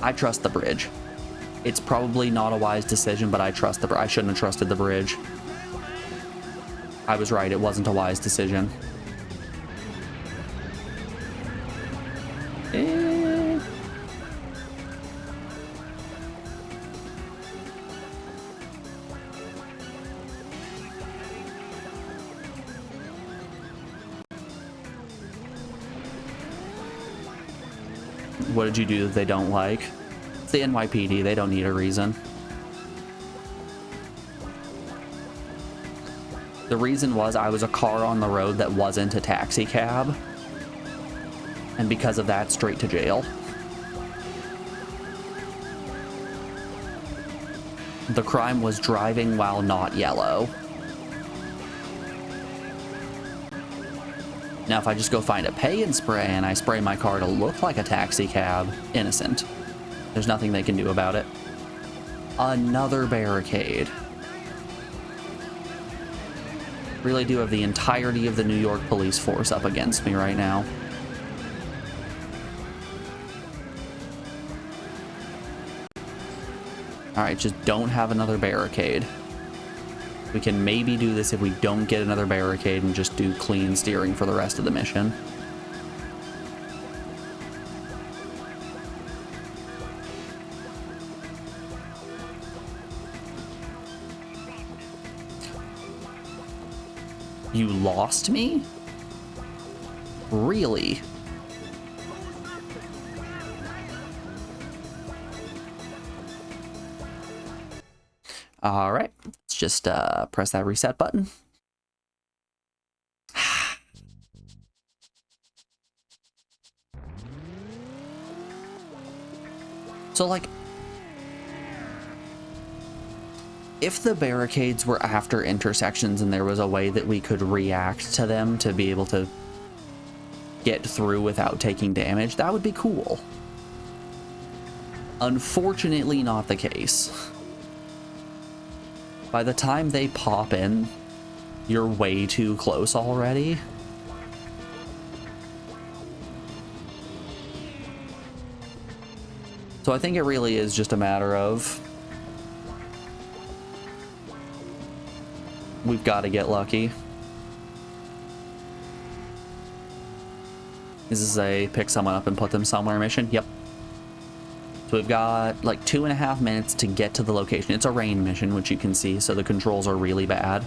Speaker 1: I trust the bridge. It's probably not a wise decision, but I trust the bridge. I shouldn't have trusted the bridge. I was right, it wasn't a wise decision. What did you do that they don't like? It's the NYPD, they don't need a reason. The reason was I was a car on the road that wasn't a taxi cab. And because of that, straight to jail. The crime was driving while not yellow. Now, if I just go find a pay and spray and I spray my car to look like a taxi cab, innocent. There's nothing they can do about it. Another barricade. Really do have the entirety of the New York police force up against me right now. Alright, just don't have another barricade. We can maybe do this if we don't get another barricade and just do clean steering for the rest of the mission. You lost me? Really? All right, let's just press that reset button. So, like, if the barricades were after intersections and there was a way that we could react to them to be able to get through without taking damage, that would be cool. Unfortunately, not the case. By the time they pop in, you're way too close already. So I think it really is just a matter of we've got to get lucky. Is this a pick someone up and put them somewhere mission? Yep. So we've got like 2.5 minutes to get to the location. It's a rain mission, which you can see, so the controls are really bad.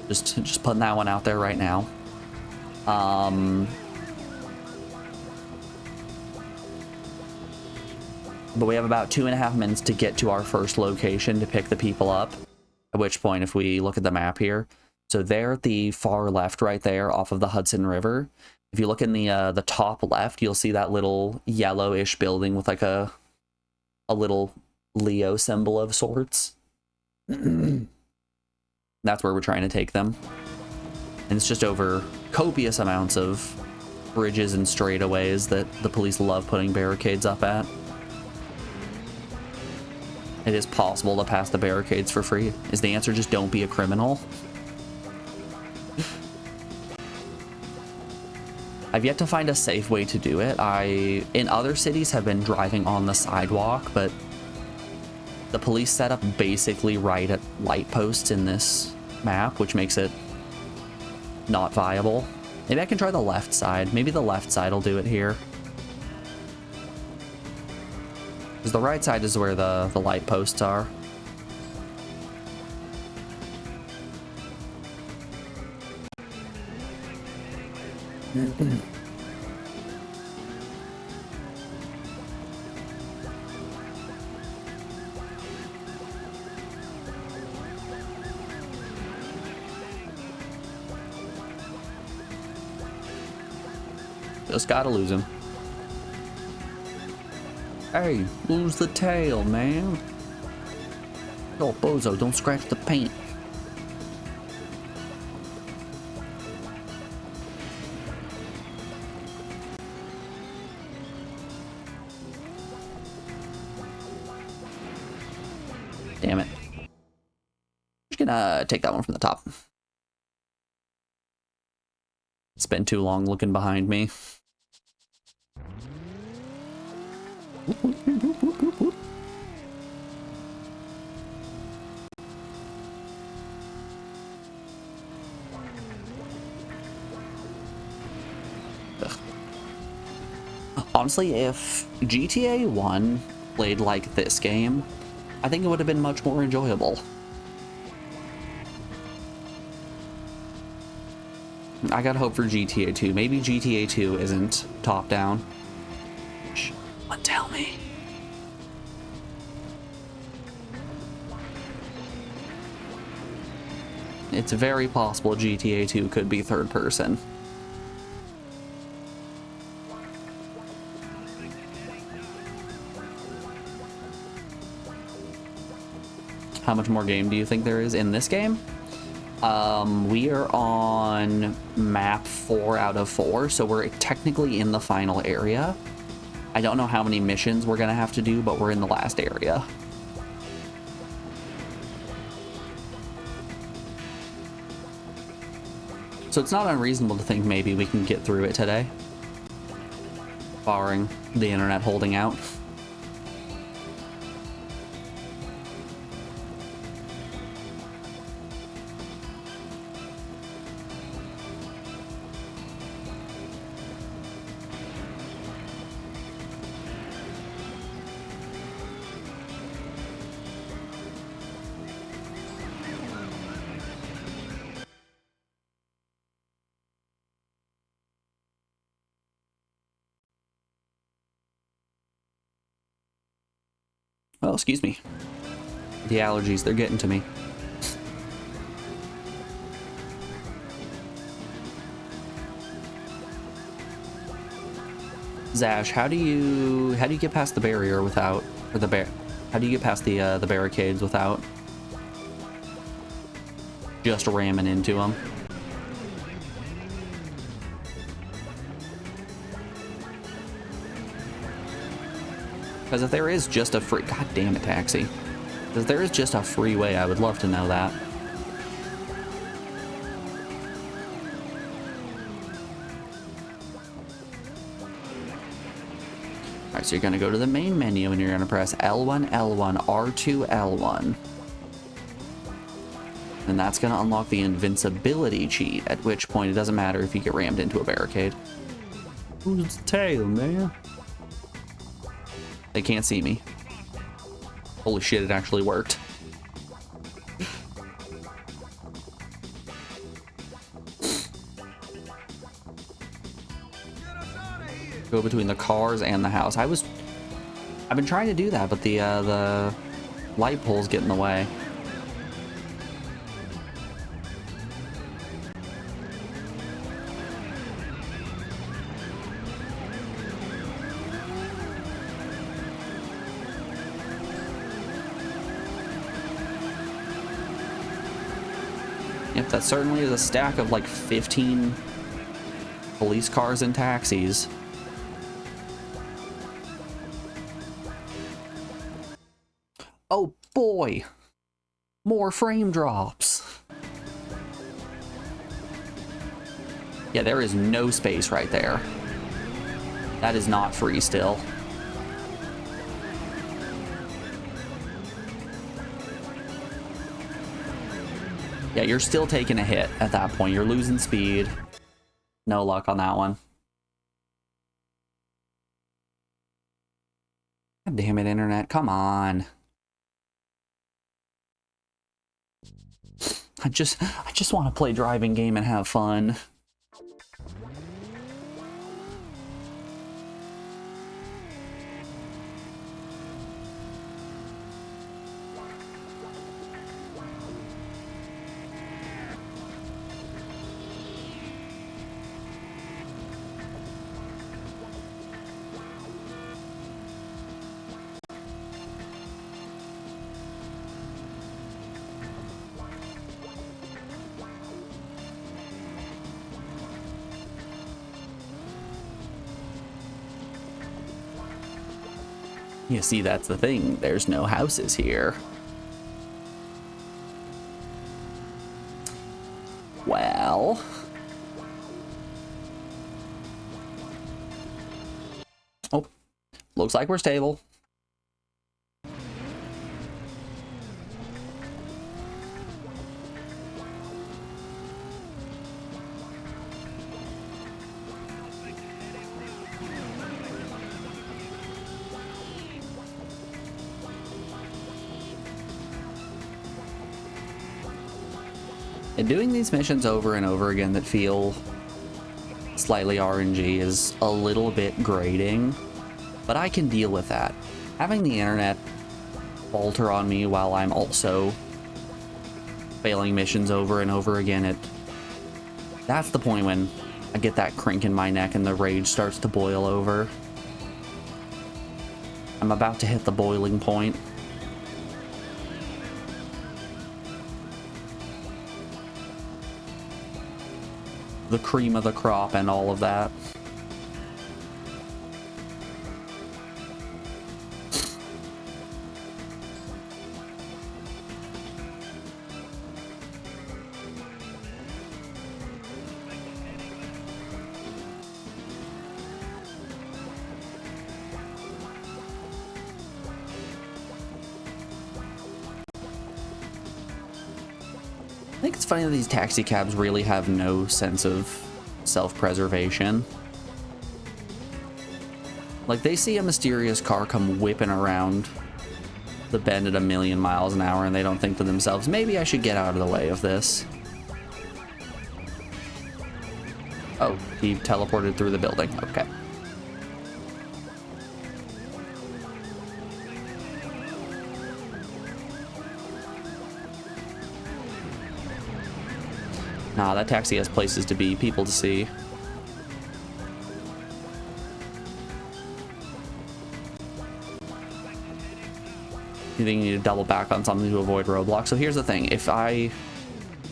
Speaker 1: Just putting that one out there right now. But we have about 2.5 minutes to get to our first location to pick the people up. At which point, if we look at the map here, so there at the far left right there off of the Hudson River, if you look in the top left, you'll see that little yellowish building with like a little Leo symbol of sorts. That's where we're trying to take them. And it's just over copious amounts of bridges and straightaways that the police love putting barricades up at. It is possible to pass the barricades for free. Is the answer just don't be a criminal? I've yet to find a safe way to do it. In other cities, have been driving on the sidewalk, but the police set up basically right at light posts in this map, which makes it not viable. Maybe I can try the left side. Maybe the left side will do it here. Because the right side is where the light posts are. Just gotta lose him. Hey, lose the tail, man. Oh, bozo, don't scratch the paint. Damn it. Just gonna take that one from the top. It's been too long looking behind me. Ugh. Honestly, if GTA 1 played like this game, I think it would have been much more enjoyable. I got hope for GTA 2. Maybe GTA 2 isn't top down. Shh, but tell me. It's very possible GTA 2 could be third person. How much more game do you think there is in this game? We are on map 4 out of 4, so we're technically in the final area. I don't know how many missions we're gonna have to do, but we're in the last area. So it's not unreasonable to think maybe we can get through it today, barring the internet holding out. Oh, excuse me. The allergies, they're getting to me. Zash, how do you get past the barrier without, or how do you get past the barricades without just ramming into them? Because if there is just a free, god damn it, taxi. Because there is just a freeway, I would love to know that. Alright, so you're going to go to the main menu and you're going to press L1, L1, R2, L1. And that's going to unlock the invincibility cheat, at which point it doesn't matter if you get rammed into a barricade. Who's the tail, man? They can't see me. Holy shit, it actually worked. Go between the cars and the house. I've been trying to do that, but the light poles get in the way. Yep, that certainly is a stack of like 15 police cars and taxis. Oh boy, more frame drops. Yeah, there is no space right there. That is not free still. Yeah, you're still taking a hit at that point. You're losing speed. No luck on that one. God damn it, internet. Come on. I just want to play driving game and have fun. You see, that's the thing. There's no houses here. Well. Oh, looks like we're stable. And doing these missions over and over again that feel slightly RNG is a little bit grating, but I can deal with that. Having the internet falter on me while I'm also failing missions over and over again, that's the point when I get that crink in my neck and the rage starts to boil over. I'm about to hit the boiling point. The cream of the crop and all of that. I think it's funny that these taxi cabs really have no sense of self-preservation. Like, they see a mysterious car come whipping around the bend at 1,000,000 miles an hour and they don't think to themselves, maybe I should get out of the way of this. Oh, he teleported through the building. Okay. Nah, that taxi has places to be, people to see. You think you need to double back on something to avoid roadblocks. So here's the thing. If I...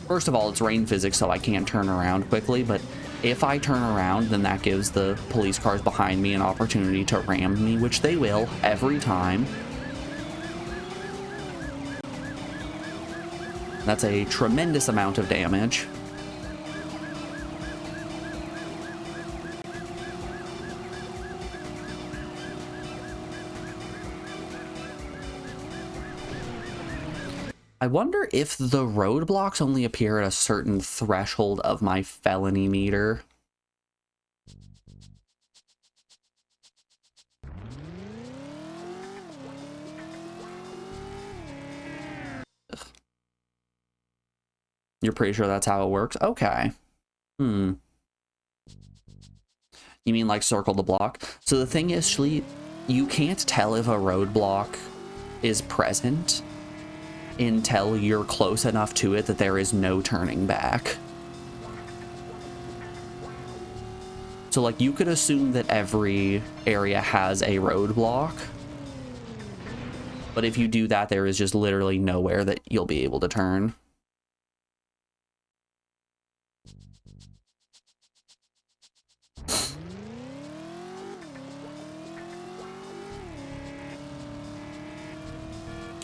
Speaker 1: First of all, it's rain physics, so I can't turn around quickly, but if I turn around, then that gives the police cars behind me an opportunity to ram me, which they will every time. That's a tremendous amount of damage. I wonder if the roadblocks only appear at a certain threshold of my felony meter. Ugh. You're pretty sure that's how it works? Okay. You mean like circle the block? So the thing is, Schleet, you can't tell if a roadblock is present until you're close enough to it that there is no turning back. So like you could assume that every area has a roadblock, but if you do that, there is just literally nowhere that you'll be able to turn.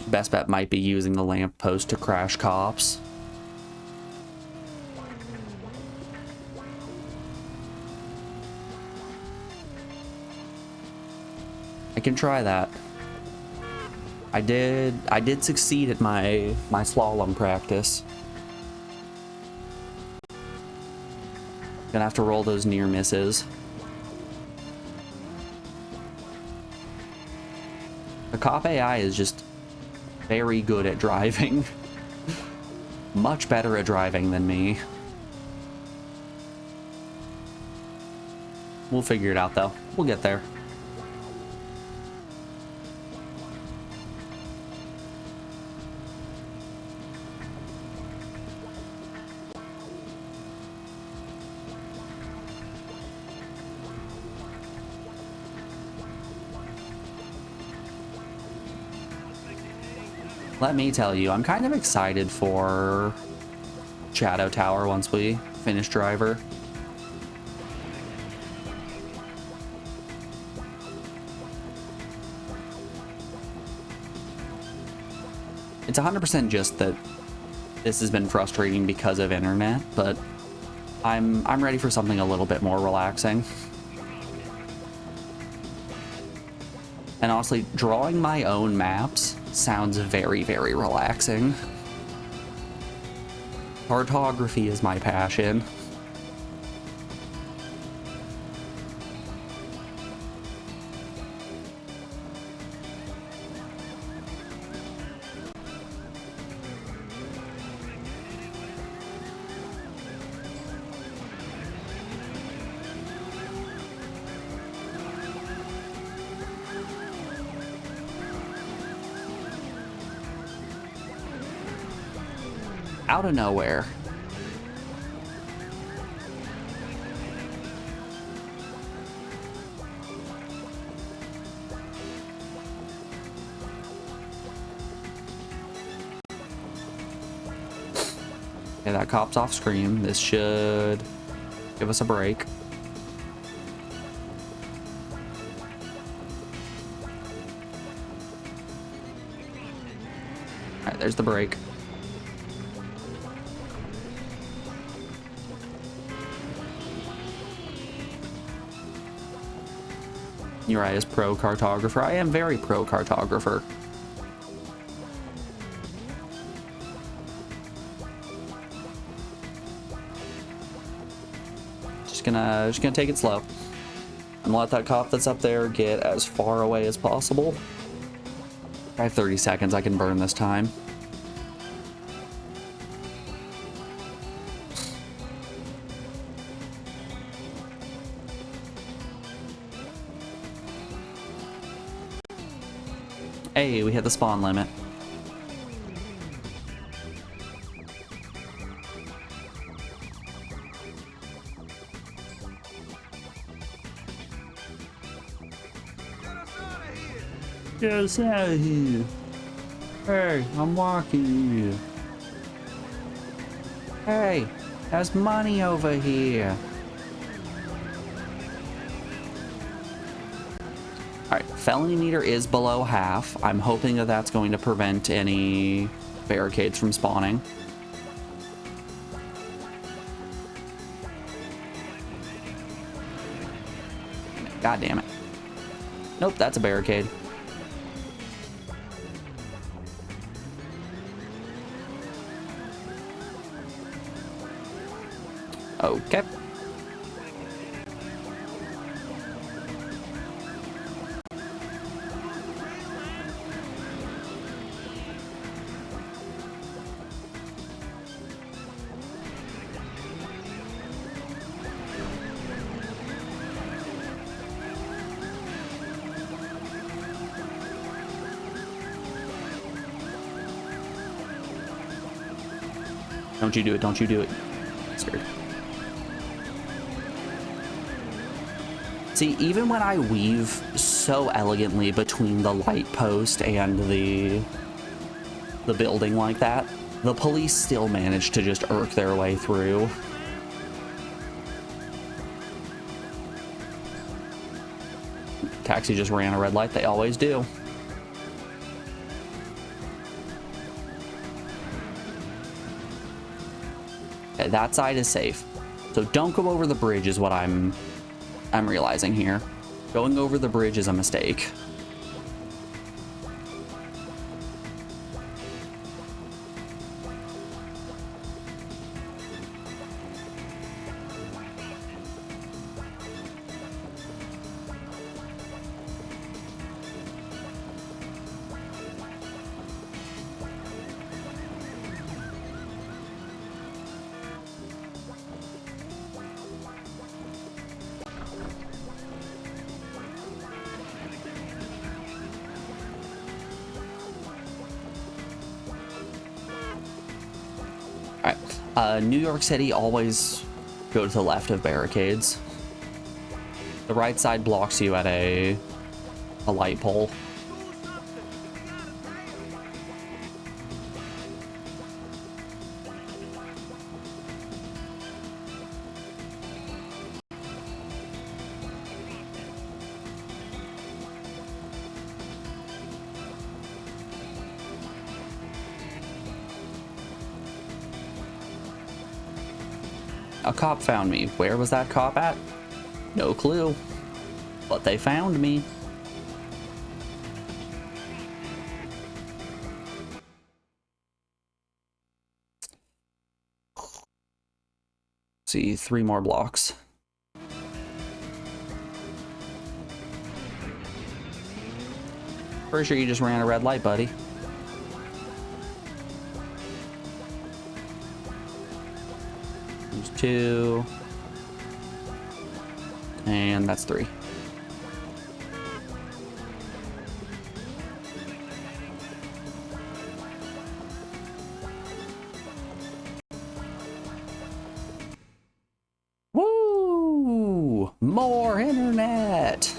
Speaker 1: Best bet might be using the lamppost to crash cops. I can try that. I did succeed at my slalom practice. Gonna have to roll those near misses. The cop AI is just very good at driving. Much better at driving than me. We'll figure it out though. We'll get there. Let me tell you, I'm kind of excited for Shadow Tower once we finish Driver. It's 100% just that this has been frustrating because of internet, but I'm ready for something a little bit more relaxing. And honestly, drawing my own maps sounds very, very relaxing. Cartography is my passion. Out of nowhere. Okay, that cop's off screen. This should give us a break. All right, there's the break. Uri is pro cartographer. I am very pro cartographer. Just gonna take it slow and let that cop that's up there get as far away as possible. I have 30 seconds. I can burn this time. Hey, we hit the spawn limit. get us out of here. Hey, I'm walking here. Hey, there's money over here. Alright, felony meter is below half. I'm hoping that that's going to prevent any barricades from spawning. God damn it. Nope, that's a barricade. Okay. Don't you do it, don't you do it. Scared. See, even when I weave so elegantly between the light post and the building like that, the police still manage to just irk their way through. Taxi just ran a red light, they always do. Okay, that side is safe. So don't go over the bridge is what I'm realizing here. Going over the bridge is a mistake. New York City, always go to the left of barricades. The right side blocks you at a light pole. A cop found me. Where was that cop at? No clue. But they found me. See, 3 more blocks. Pretty sure you just ran a red light, buddy. There's 2. And that's 3. Woo! More internet!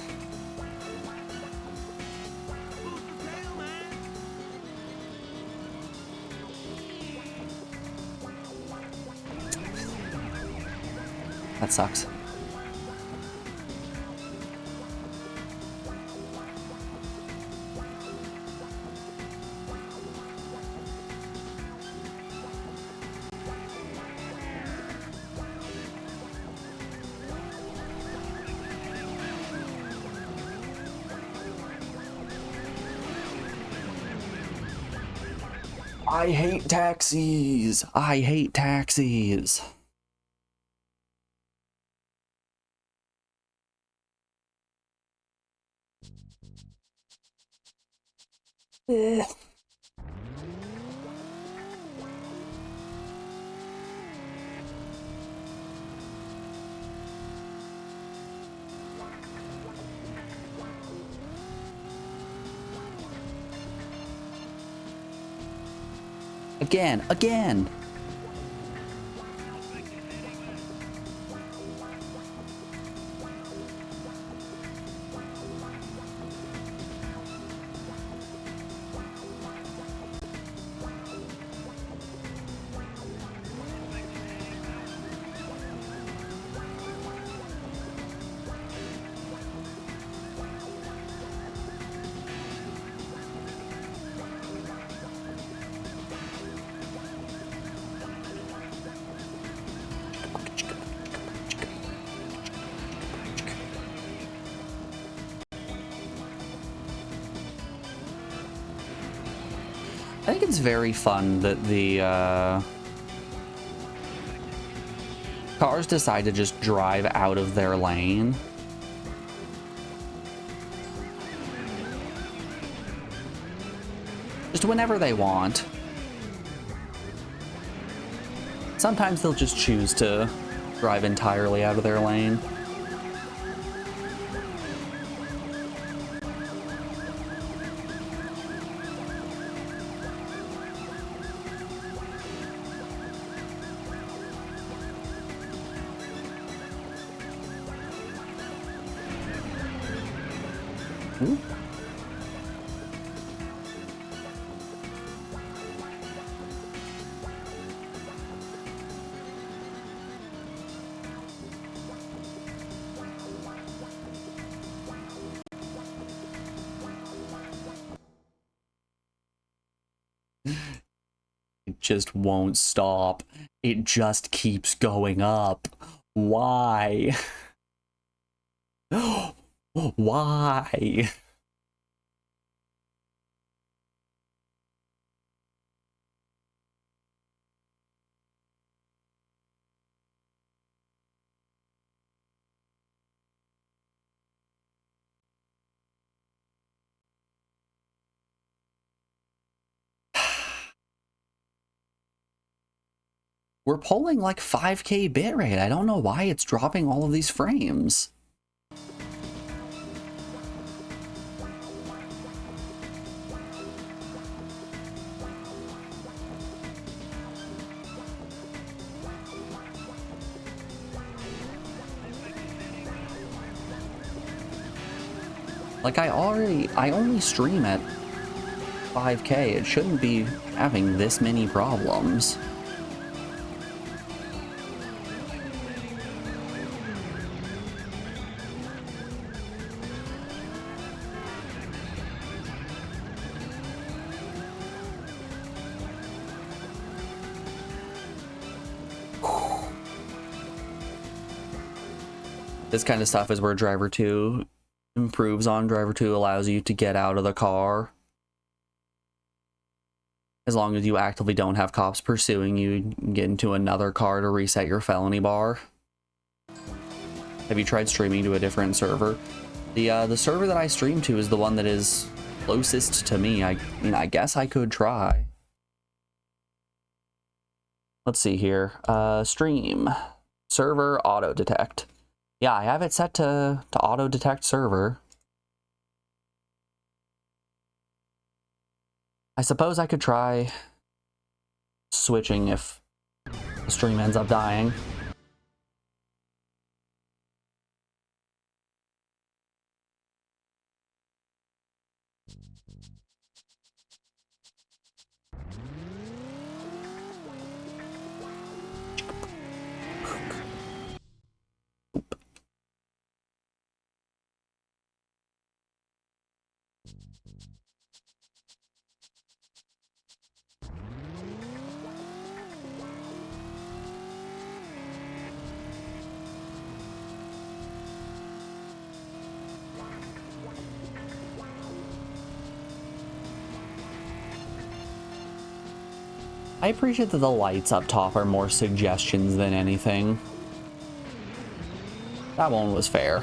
Speaker 1: That sucks. I hate taxis. I hate taxis. Eh. Again. I think it's very fun that the cars decide to just drive out of their lane. Just whenever they want. Sometimes they'll just choose to drive entirely out of their lane. Ooh. It just won't stop. It just keeps going up. Why? Why? We're pulling like 5K bitrate. I don't know why it's dropping all of these frames. Like I only stream at 5K. It shouldn't be having this many problems. This kind of stuff is where Driver 2 improves on. Driver 2 allows you to get out of the car. As long as you actively don't have cops pursuing you, you can get into another car to reset your felony bar. Have you tried streaming to a different server? The server that I stream to is the one that is closest to me. I mean, I guess I could try. Let's see here. Stream. Server auto detect. Yeah, I have it set to auto detect server. I suppose I could try switching if the stream ends up dying. I appreciate that the lights up top are more suggestions than anything. That one was fair.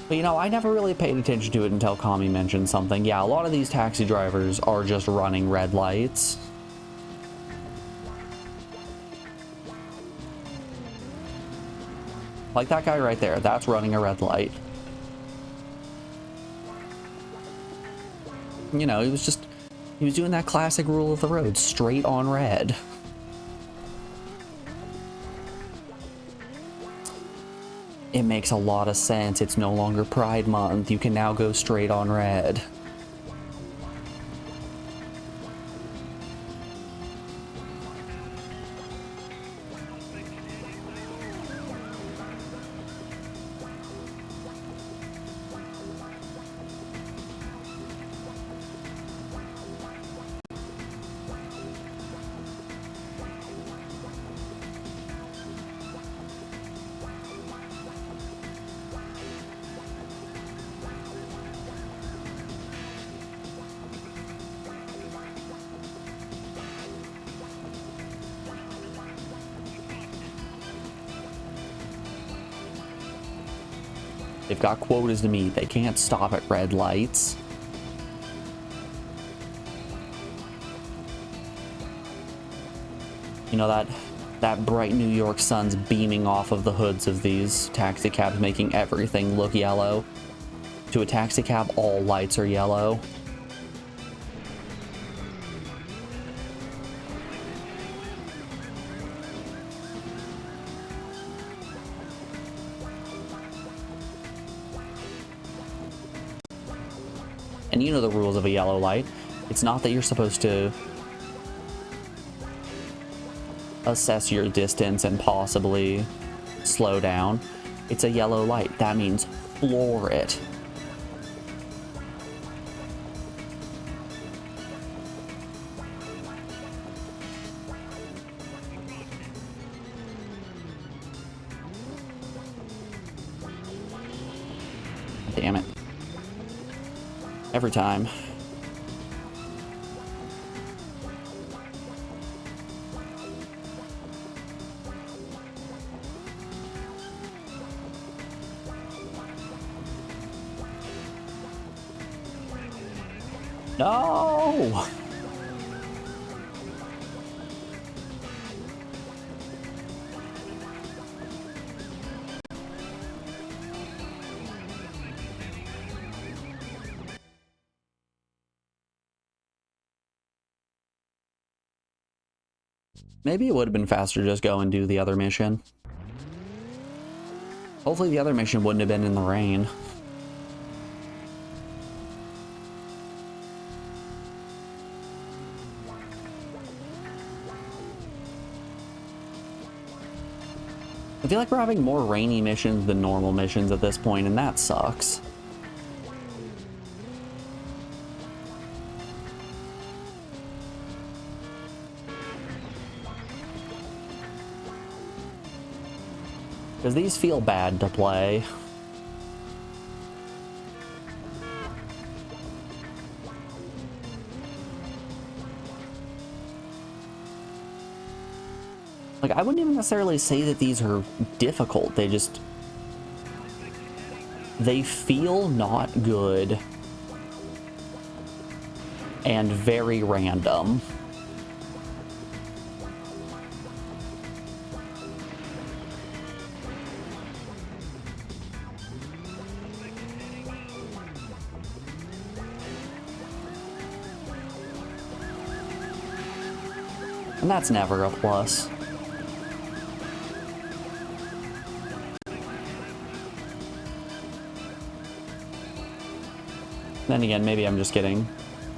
Speaker 1: But you know, I never really paid attention to it until Kami mentioned something. Yeah, a lot of these taxi drivers are just running red lights. Like that guy right there, that's running a red light. You know, he was doing that classic rule of the road, straight on red. It makes a lot of sense. It's no longer Pride Month. You can now go straight on red. They've got quotas to meet. They can't stop at red lights. You know, that bright New York sun's beaming off of the hoods of these taxi cabs, making everything look yellow. To a taxi cab, all lights are yellow. And you know the rules of a yellow light. It's not that you're supposed to assess your distance and possibly slow down. It's a yellow light. That means floor it. Damn it. Every time. No! Maybe it would have been faster to just go and do the other mission. Hopefully the other mission wouldn't have been in the rain. I feel like we're having more rainy missions than normal missions at this point, and that sucks. Because these feel bad to play. Like, I wouldn't even necessarily say that these are difficult. They feel not good and very random. And that's never a plus. Then again, maybe I'm just getting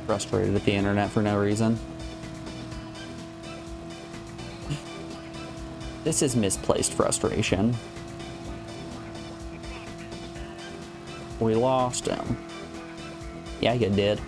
Speaker 1: frustrated at the internet for no reason. This is misplaced frustration. We lost him. Yeah, you did.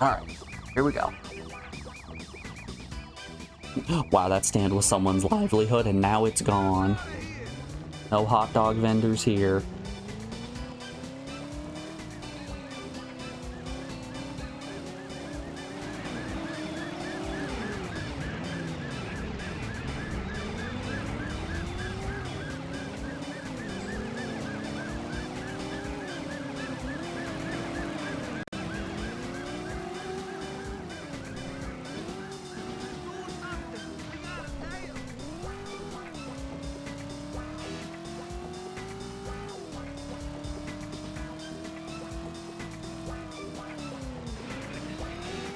Speaker 1: Alright, here we go. Wow, that stand was someone's livelihood and now it's gone. No hot dog vendors here.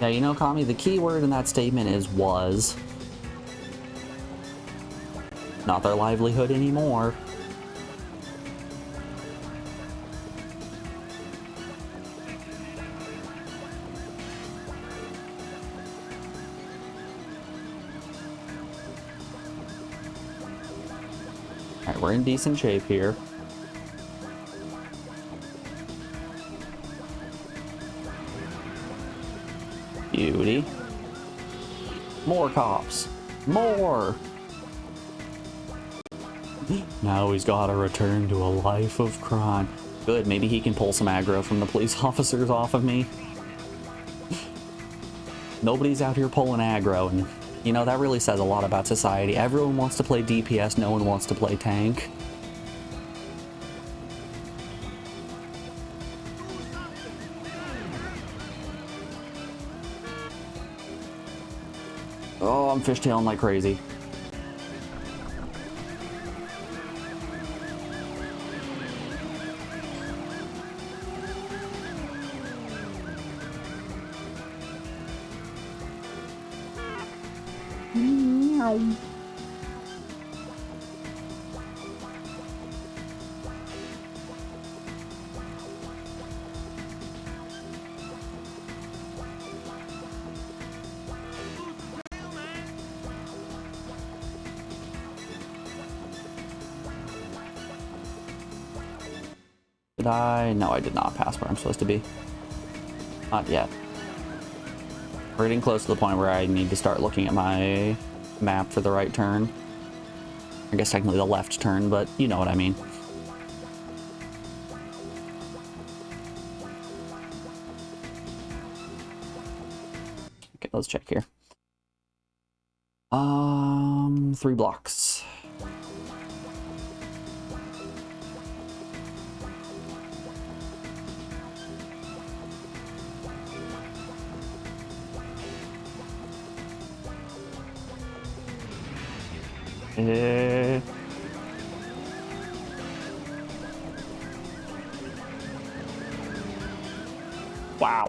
Speaker 1: Yeah, you know, Kami, the key word in that statement is was. Not their livelihood anymore. Alright, we're in decent shape here. Beauty. More cops. More! Now he's gotta return to a life of crime. Good, maybe he can pull some aggro from the police officers off of me. Nobody's out here pulling aggro, and you know, that really says a lot about society. Everyone wants to play DPS, no one wants to play tank. Oh, I'm fishtailing like crazy. Did I? No, I did not pass where I'm supposed to be. Not yet. We're getting close to the point where I need to start looking at my map for the right turn. I guess technically the left turn, but you know what I mean. Okay, let's check here. 3 blocks. Wow.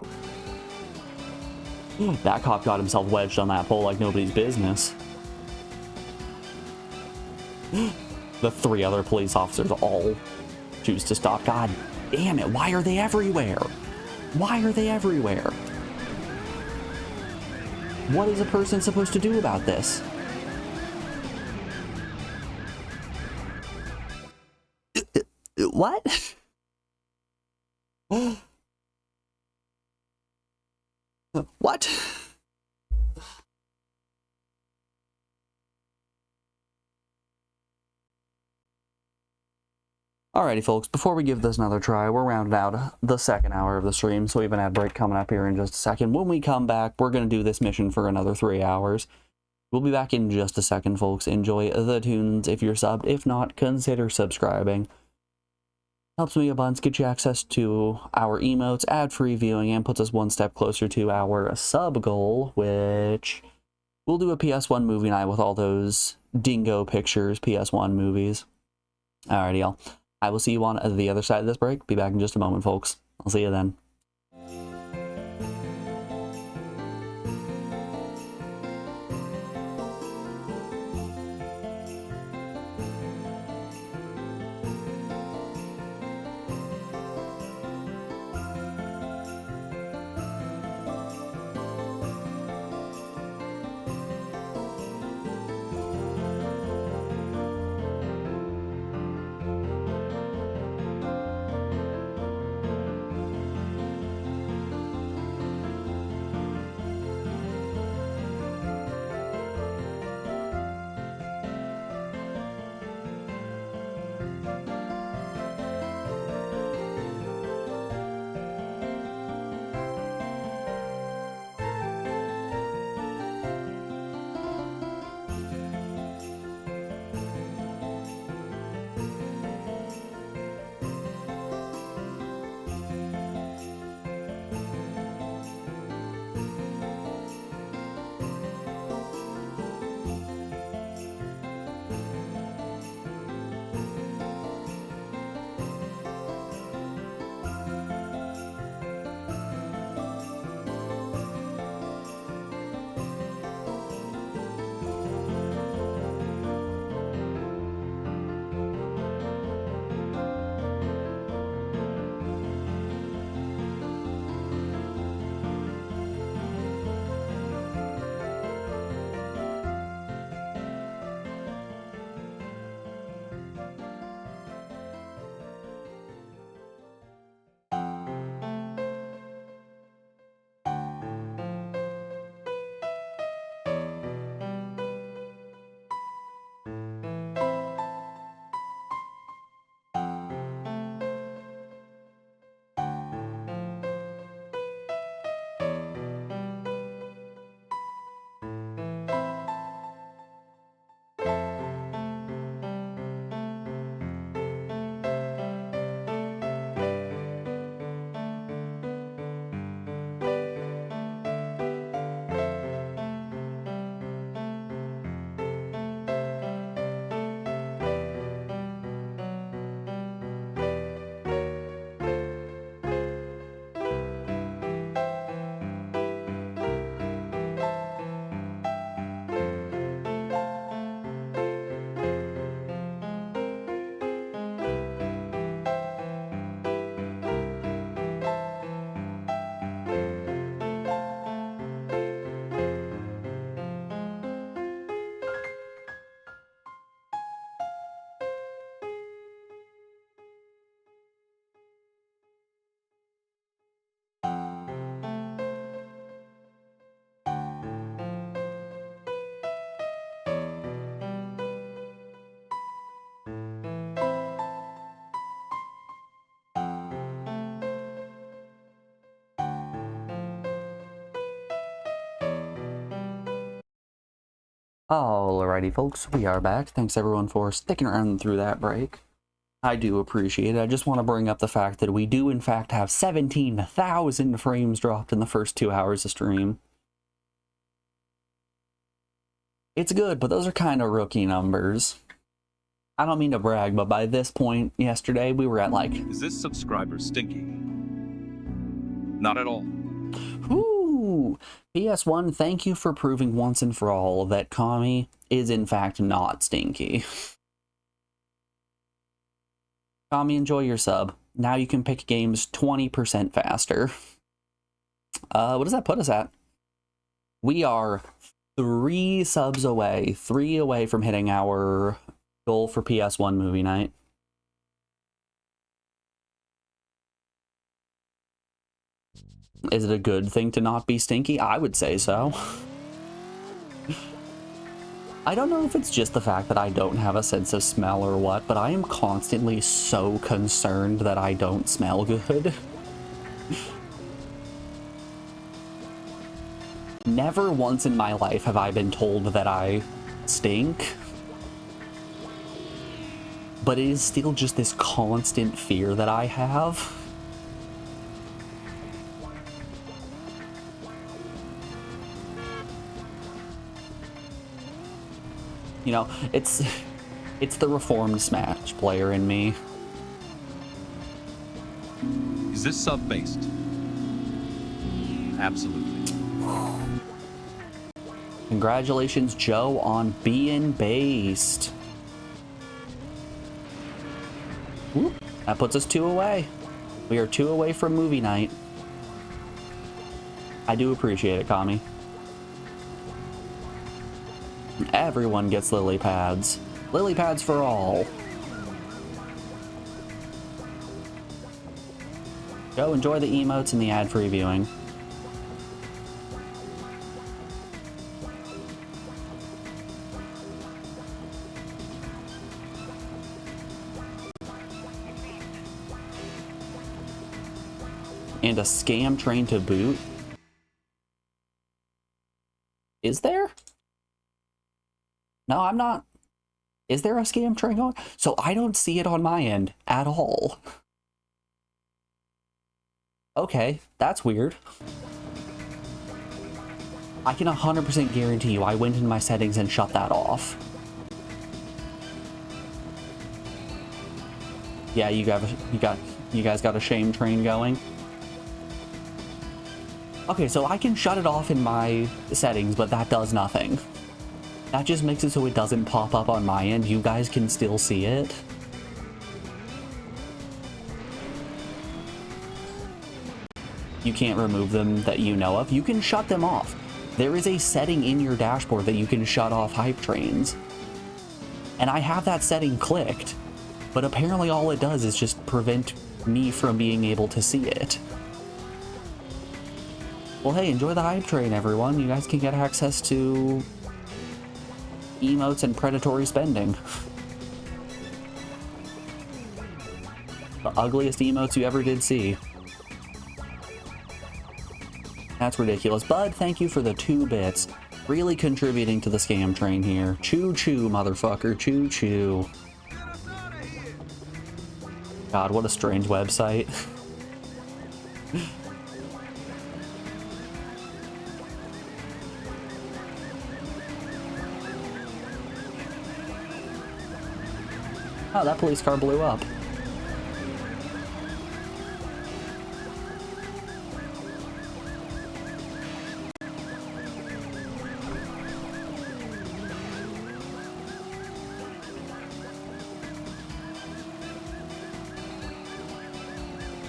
Speaker 1: That cop got himself wedged on that pole like nobody's business. The 3 other police officers all choose to stop. God damn it, why are they everywhere? Why are they everywhere? What is a person supposed to do about this? What? What? Alrighty, folks, before we give this another try, we're rounding out the second hour of the stream, so we have an ad break coming up here in just a second. When we come back, we're going to do this mission for another 3 hours. We'll be back in just a second, folks. Enjoy the tunes if you're subbed. If not, consider subscribing. Helps me a bunch, get you access to our emotes, ad-free viewing, and puts us one step closer to our sub goal, which we'll do a PS1 movie night with all those dingo pictures, PS1 movies. Alrighty, y'all. I will see you on the other side of this break. Be back in just a moment, folks. I'll see you then. Alrighty, folks, we are back. Thanks everyone for sticking around through that break. I do appreciate it. I just want to bring up the fact that we do, in fact, have 17,000 frames dropped in the first 2 hours of stream. It's good, but those are kind of rookie numbers. I don't mean to brag, but by this point yesterday, we were at like...
Speaker 2: Is this subscriber stinky? Not at all.
Speaker 1: Ooh! PS1, thank you for proving once and for all that Kami is in fact not stinky. Kami, enjoy your sub. Now you can pick games 20% faster. What does that put us at? We are 3 subs away. 3 away from hitting our goal for PS1 movie night. Is it a good thing to not be stinky? I would say so. I don't know if it's just the fact that I don't have a sense of smell or what, but I am constantly so concerned that I don't smell good. Never once in my life have I been told that I stink. But it is still just this constant fear that I have. You know, it's the reformed Smash player in me.
Speaker 2: Is this sub-based? Absolutely.
Speaker 1: Congratulations, Joe, on being based. Whoop, that puts us 2 away. We are 2 away from movie night. I do appreciate it, Kami. Everyone gets lily pads. Lily pads for all. Go enjoy the emotes and the ad-free viewing. And a scam train to boot. Is there? No, I'm not. Is there a scam train going? So I don't see it on my end at all. Okay, that's weird. I can 100% guarantee you I went in my settings and shut that off. Yeah, you guys got a shame train going. Okay, so I can shut it off in my settings, but that does nothing. That just makes it so it doesn't pop up on my end. You guys can still see it. You can't remove them that you know of. You can shut them off. There is a setting in your dashboard that you can shut off hype trains. And I have that setting clicked, but apparently all it does is just prevent me from being able to see it. Well, hey, enjoy the hype train, everyone. You guys can get access to emotes and predatory spending. The ugliest emotes you ever did see. That's ridiculous. Bud, thank you for the 2 bits. Really contributing to the scam train here. Choo-choo, motherfucker. Choo-choo. God, what a strange website. Oh, that police car blew up.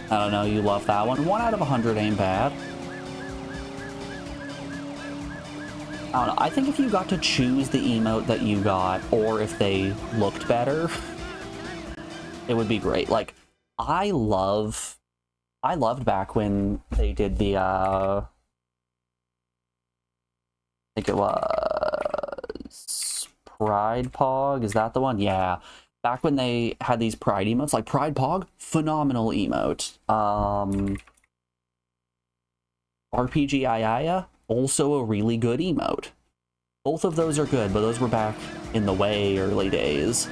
Speaker 1: I don't know, you love that one. 1 out of 100 ain't bad. I don't know, I think if you got to choose the emote that you got, or if they looked better, it would be great. Like, I loved back when they did the, I think it was Pride Pog, is that the one? Yeah. Back when they had these Pride emotes, like Pride Pog, phenomenal emote. RPG Ayaya, also a really good emote. Both of those are good, but those were back in the way early days.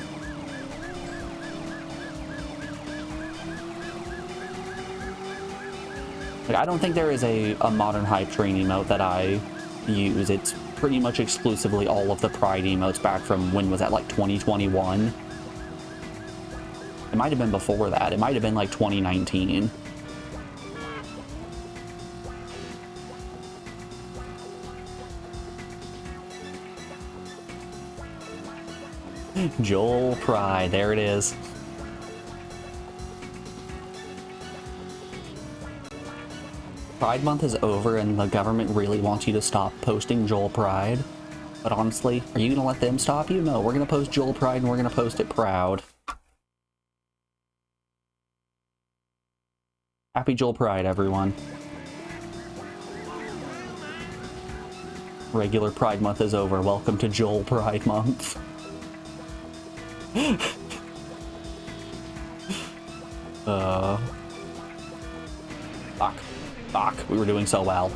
Speaker 1: Like, I don't think there is a modern hype train emote that I use. It's pretty much exclusively all of the Pride emotes back from, when was that, like 2021? It might have been before that. It might have been like 2019. Joel Pride, there it is. Pride Month is over and the government really wants you to stop posting Joel Pride. But honestly, are you gonna let them stop you? No, we're gonna post Joel Pride and we're gonna post it proud. Happy Joel Pride, everyone. Regular Pride Month is over. Welcome to Joel Pride Month. Fuck. We were doing so well.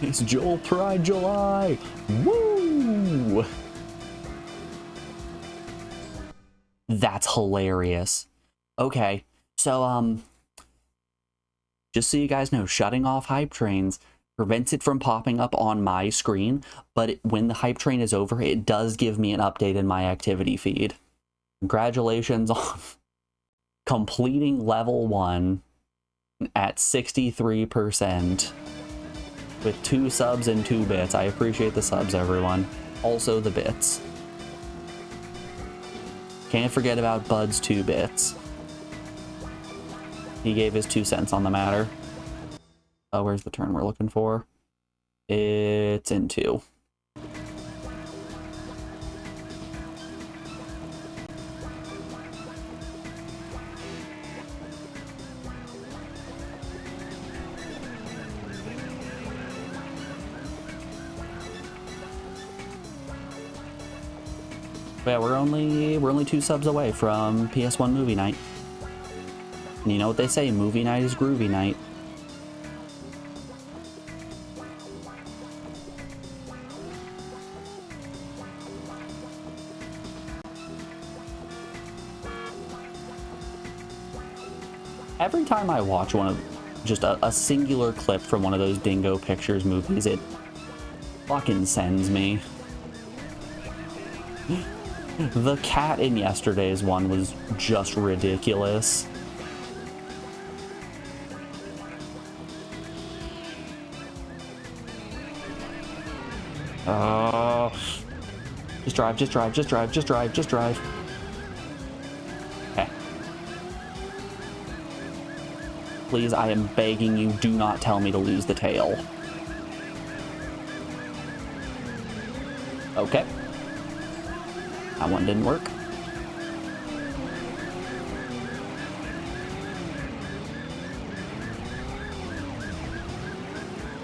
Speaker 1: It's Joel Pride July! Woo! That's hilarious. Okay, so, just so you guys know, shutting off hype trains prevents it from popping up on my screen, but when the hype train is over, it does give me an update in my activity feed. Congratulations on completing level 1 at 63%. With 2 subs and 2 bits. I appreciate the subs, everyone. Also the bits. Can't forget about Bud's 2 bits. He gave his 2 cents on the matter. Oh, where's the turn we're looking for? It's in 2. Yeah, we're only 2 subs away from PS1 movie night. And you know what they say, movie night is groovy night. Every time I watch just a singular clip from one of those Dingo Pictures movies, it fucking sends me. The cat in yesterday's one was just ridiculous. Just drive. Okay. Please, I am begging you, do not tell me to lose the tail. Okay. That one didn't work.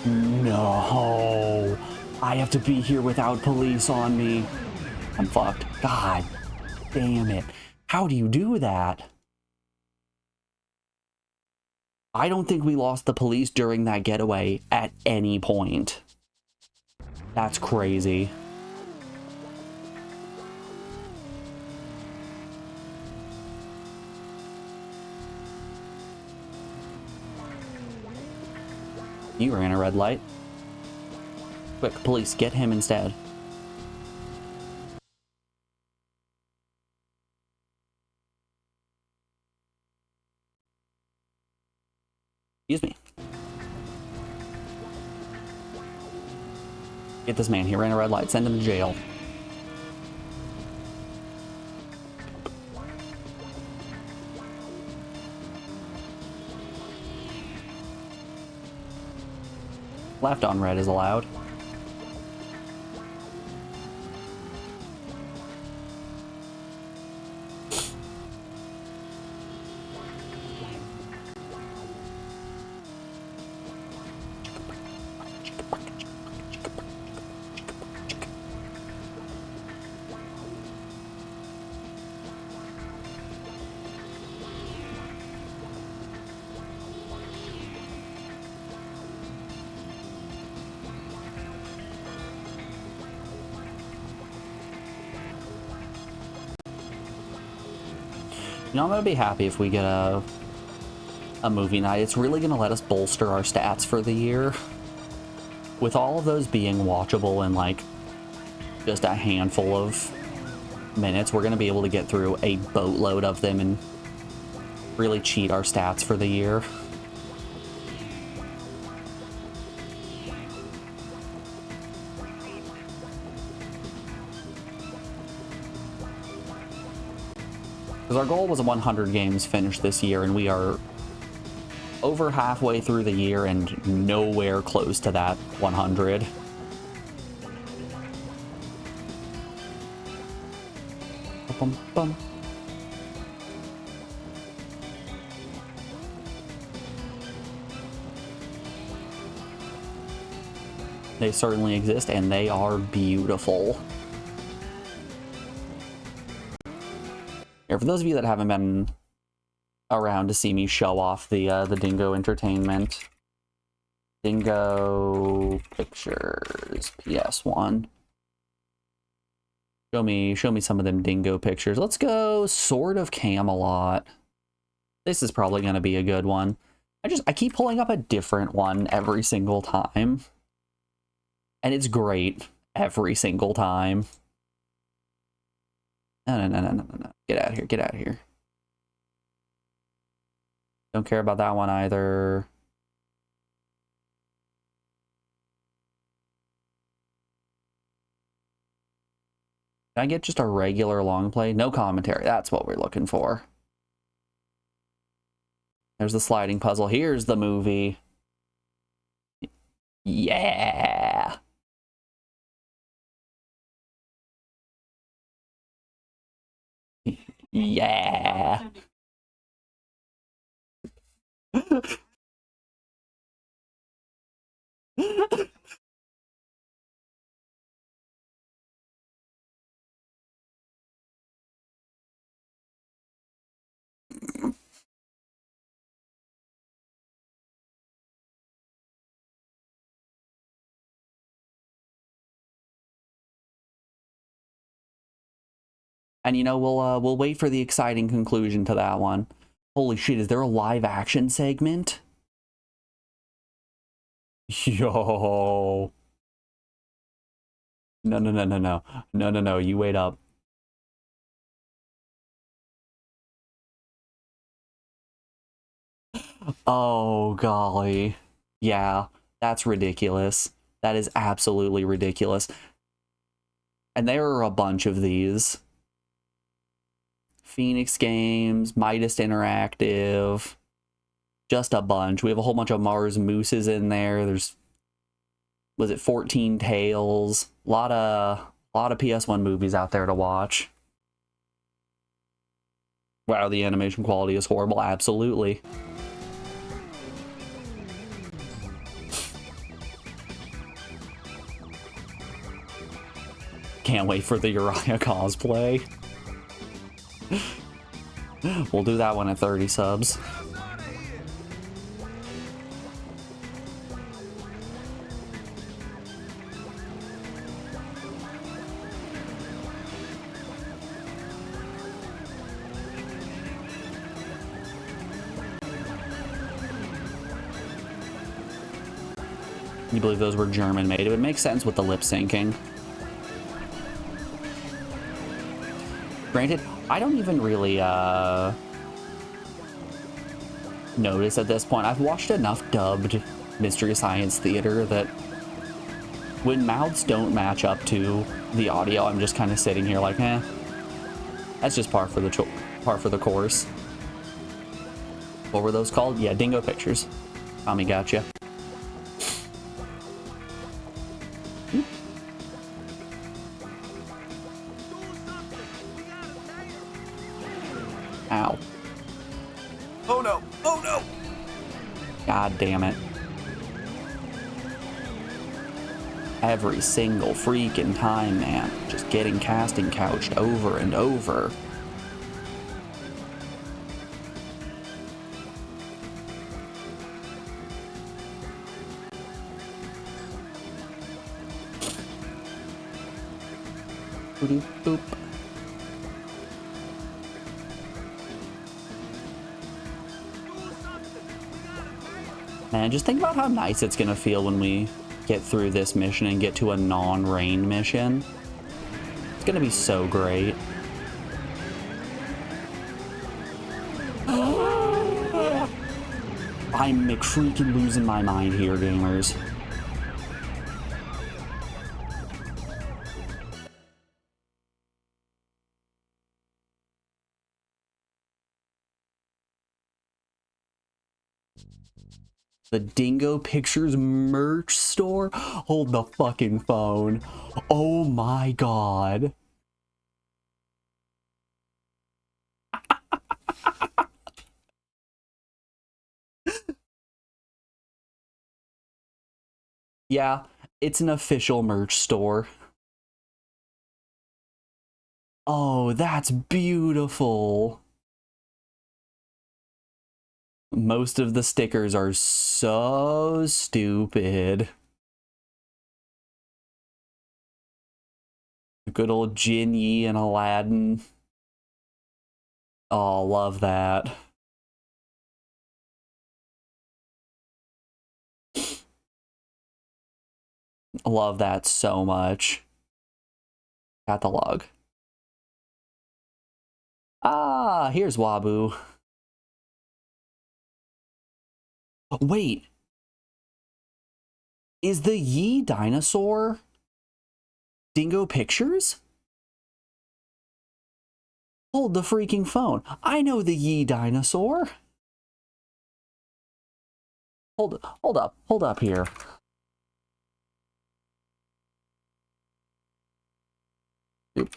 Speaker 1: No. I have to be here without police on me. I'm fucked. God damn it. How do you do that? I don't think we lost the police during that getaway at any point. That's crazy. You ran a red light. Quick, police, get him instead. Excuse me. Get this man, he ran a red light, send him to jail. Left on red is allowed. You know, I'm gonna be happy if we get a movie night. It's really gonna let us bolster our stats for the year. With all of those being watchable in like just a handful of minutes, we're gonna be able to get through a boatload of them and really cheat our stats for the year. Because our goal was 100 games finished this year, and we are over halfway through the year and nowhere close to that 100. Bum, bum. They certainly exist, and they are beautiful. Here, for those of you that haven't been around to see me show off the Dingo Entertainment, Dingo Pictures PS1. Show me some of them Dingo pictures. Let's go Sword of Camelot. This is probably going to be a good one. I keep pulling up a different one every single time. And it's great every single time. No. Get out of here. Get out of here. Don't care about that one either. Can I get just a regular long play? No commentary. That's what we're looking for. There's the sliding puzzle. Here's the movie. Yeah. Yeah. And you know, we'll wait for the exciting conclusion to that one. Holy shit, is there a live action segment? Yo. No, you wait up. Oh, golly. Yeah, that's ridiculous. That is absolutely ridiculous. And there are a bunch of these. Phoenix Games, Midas Interactive, just a bunch. We have a whole bunch of Mars Mooses in there. There's, was it 14 Tales? A lot of PS1 movies out there to watch. Wow, the animation quality is horrible. Absolutely. Can't wait for the Uriah cosplay. We'll do that one at 30 subs. You believe those were German made? It would make sense with the lip syncing. Granted, I don't even really notice at this point. I've watched enough dubbed Mystery Science Theater that when mouths don't match up to the audio, I'm just kind of sitting here like, eh, that's just par for the course. What were those called? Yeah, Dingo Pictures. Tommy gotcha. Ow.
Speaker 3: Oh no! Oh no!
Speaker 1: God damn it. Every single freaking time, man. Just getting casting couched over and over. Boop, boop. Man, just think about how nice it's gonna feel when we get through this mission and get to a non-rain mission. It's gonna be so great. I'm McFreaking losing my mind here, gamers. The Dingo Pictures merch store? Hold the fucking phone. Oh my god. Yeah, it's an official merch store. Oh, that's beautiful. Most of the stickers are so stupid. Good old Jin Yi and Aladdin. Oh, love that. Love that so much. Catalog. Ah, here's Wabu. Wait. Is the Yi dinosaur Dingo Pictures? Hold the freaking phone. I know the Yi dinosaur. Hold up here. Oop.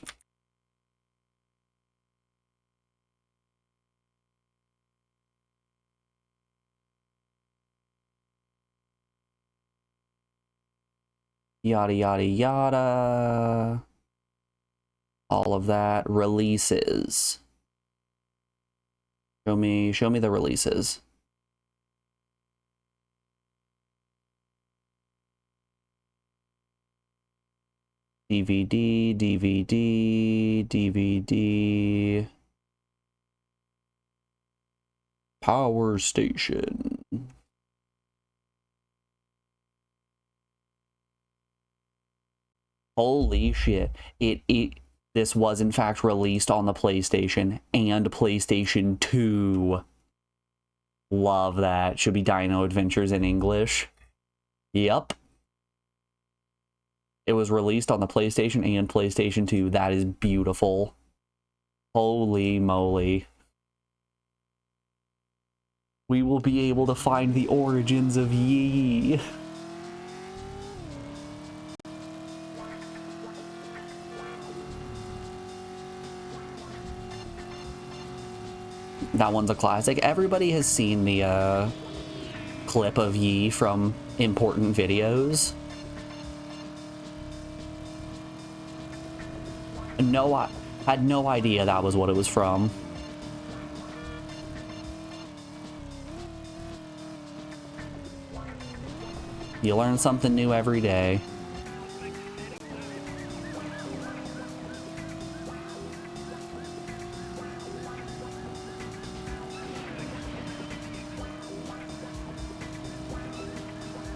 Speaker 1: Yada yada yada. All of that. Releases. Show me the releases. DVD, DVD, DVD. Power Station. Holy shit. This was in fact released on the PlayStation and PlayStation 2. Love that. Should be Dino Adventures in English. Yep. It was released on the PlayStation and PlayStation 2. That is beautiful. Holy moly. We will be able to find the origins of Yi. That one's a classic. Everybody has seen the clip of Yi from important videos. I had no idea that was what it was from. You learn something new every day.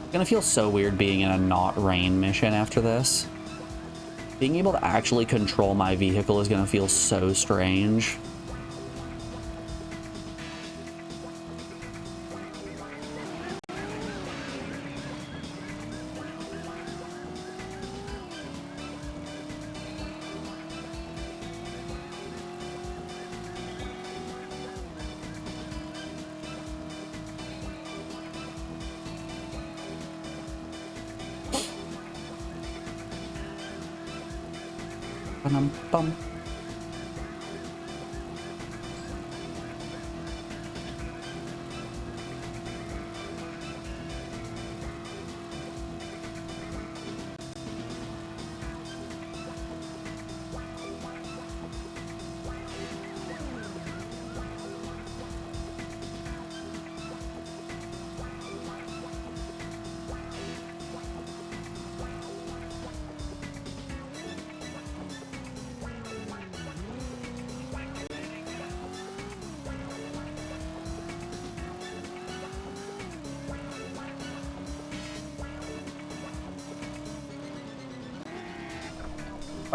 Speaker 1: It's gonna feel so weird being in a not rain mission after this. Being able to actually control my vehicle is gonna feel so strange. Bum.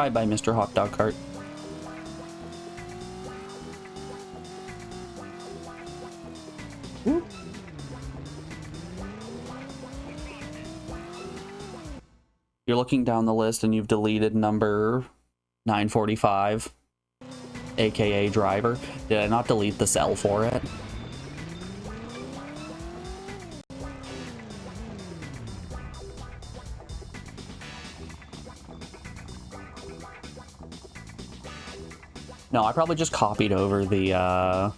Speaker 1: Bye-bye, Mr. Hot Dog Cart. Whoop. You're looking down the list and you've deleted number 945, aka driver. Did I not delete the cell for it? No, I probably just copied over the, I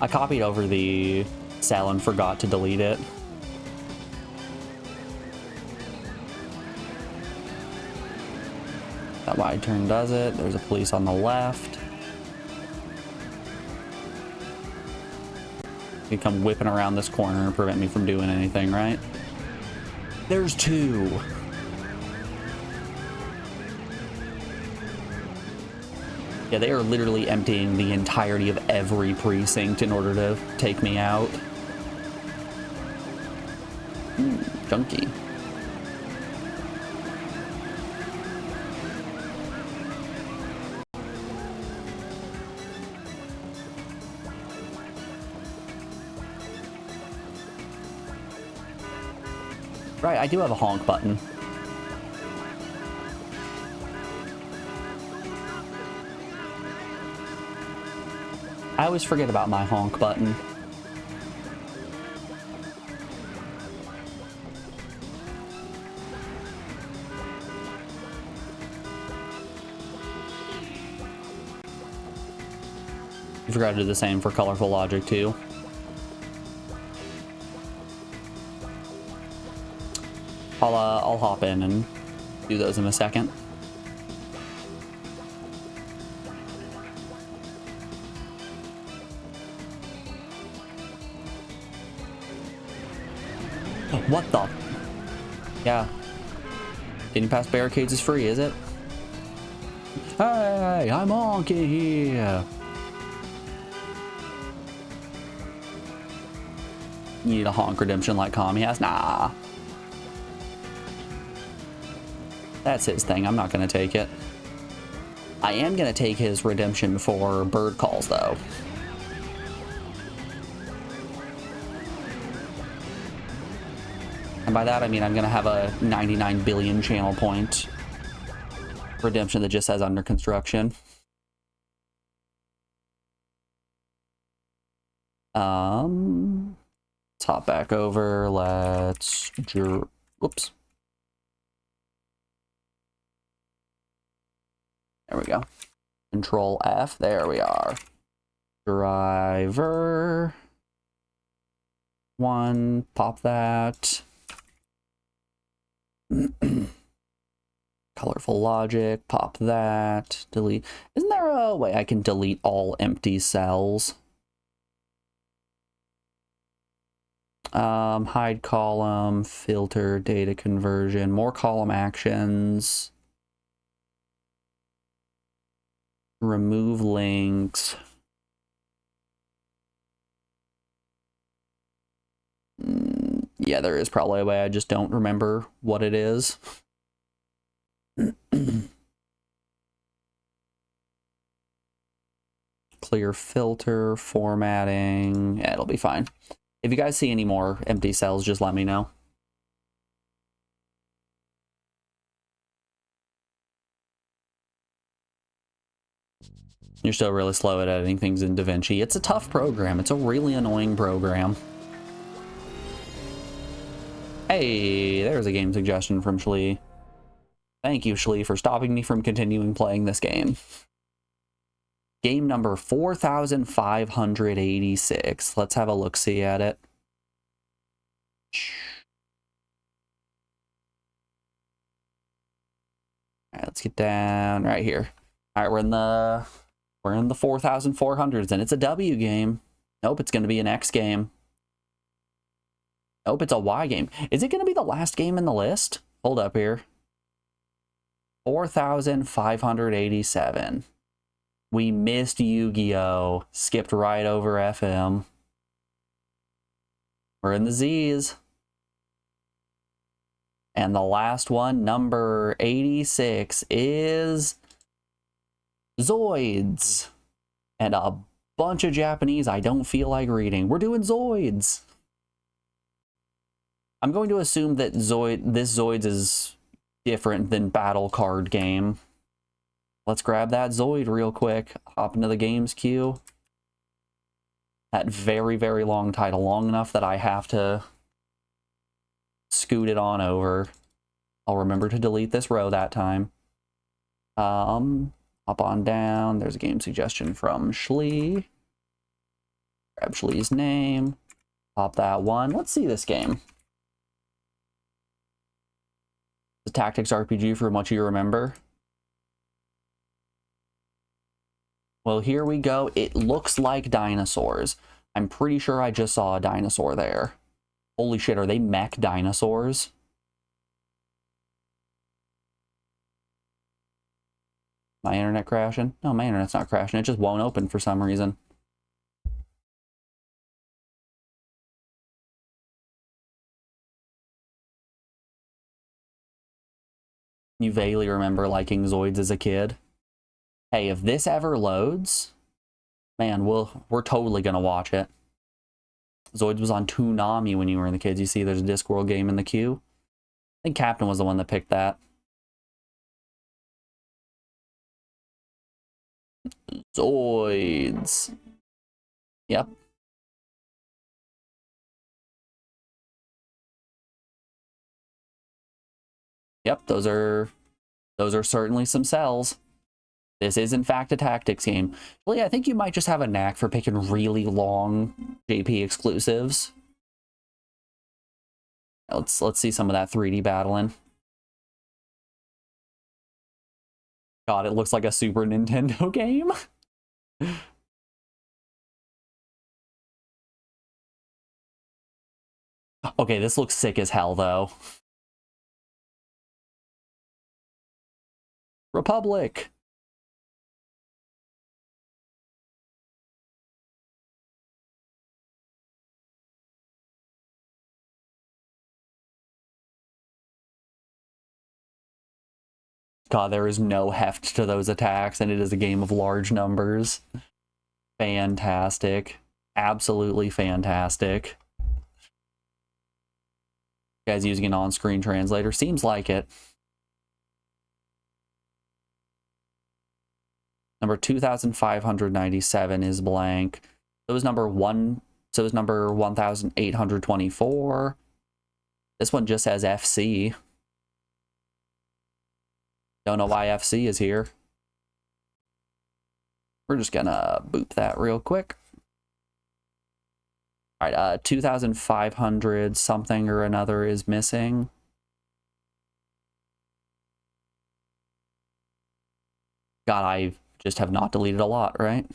Speaker 1: copied over the cell and forgot to delete it. That wide turn does it. There's a police on the left. You come whipping around this corner and prevent me from doing anything, right? There's two. Yeah, they are literally emptying the entirety of every precinct in order to take me out. Junkie. Right, I do have a honk button. I always forget about my honk button. You forgot to do the same for colorful logic too. I'll hop in and do those in a second. What the? Yeah. Getting past barricades is free, is it? Hey, I'm honking here. You need a honk redemption like Kami has? Nah. That's his thing. I'm not going to take it. I am going to take his redemption for bird calls, though. And by that, I mean I'm going to have a 99 billion channel point redemption that just says under construction. Let's hop back over. Whoops. There we go. Control F. There we are. Driver. 1. Pop that. Colorful logic. Pop that. Delete. Isn't there a way I can delete all empty cells? Hide column. Filter. Data conversion. More column actions. Remove links. Yeah, there is probably a way. I just don't remember what it is. Clear filter, formatting. Yeah, it'll be fine. If you guys see any more empty cells, just let me know. You're still really slow at editing things in DaVinci. It's a tough program. It's a really annoying program. Hey, there's a game suggestion from Shlee. Thank you, Shlee, for stopping me from continuing playing this game. Game number 4586. Let's have a look-see at it. All right, let's get down right here. All right, we're in the 4,400s, and it's a W game. Nope, it's going to be an X game. Nope, it's a Y game. Is it going to be the last game in the list? Hold up here. 4,587. We missed Yu-Gi-Oh! Skipped right over FM. We're in the Z's. And the last one, number 86, is Zoids. And a bunch of Japanese I don't feel like reading. We're doing Zoids. I'm going to assume that this Zoids is different than Battle Card Game. Let's grab that Zoid real quick. Hop into the games queue. That very, very long title. Long enough that I have to scoot it on over. I'll remember to delete this row that time. Hop on down. There's a game suggestion from Schlee. Grab Schlee's name. Pop that one. Let's see this game. The tactics RPG from what you remember. Well, here we go. It looks like dinosaurs. I'm pretty sure I just saw a dinosaur there. Holy shit, are they mech dinosaurs? My internet crashing? No, my internet's not crashing. It just won't open for some reason. You vaguely remember liking Zoids as a kid. Hey, if this ever loads, man, we're totally gonna watch it. Zoids was on Toonami when you were in the kids. You see there's a Discworld game in the queue. I think Captain was the one that picked that. Zoids. Yep. Yep, those are certainly some cells. This is, in fact, a tactics game. Well, yeah, I think you might just have a knack for picking really long JP exclusives. Let's see some of that 3D battling. God, it looks like a Super Nintendo game. Okay, this looks sick as hell, though. Republic. God, there is no heft to those attacks, and it is a game of large numbers. Fantastic. Absolutely fantastic. You guys using an on-screen translator? Seems like it. Number 2597 is blank. It was number 1824. This one just says FC. Don't know why FC is here. We're just gonna boop that real quick. All right, 2500 something or another is missing. God, I just have not deleted a lot, right?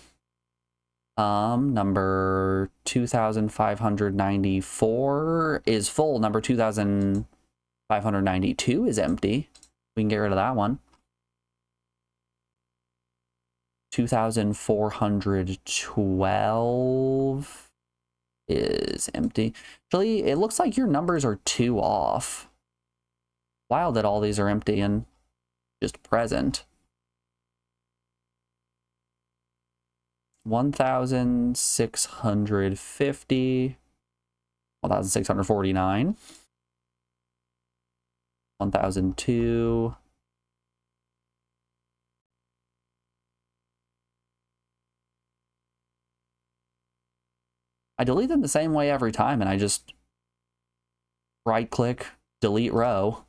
Speaker 1: Number 2594 is full. Number 2592 is empty. We can get rid of that one. 2412 is empty. Actually, it looks like your numbers are 2 off. Wild that all these are empty and just present. 1650. 1649. 1002. I delete them the same way every time, and I just right-click, delete row.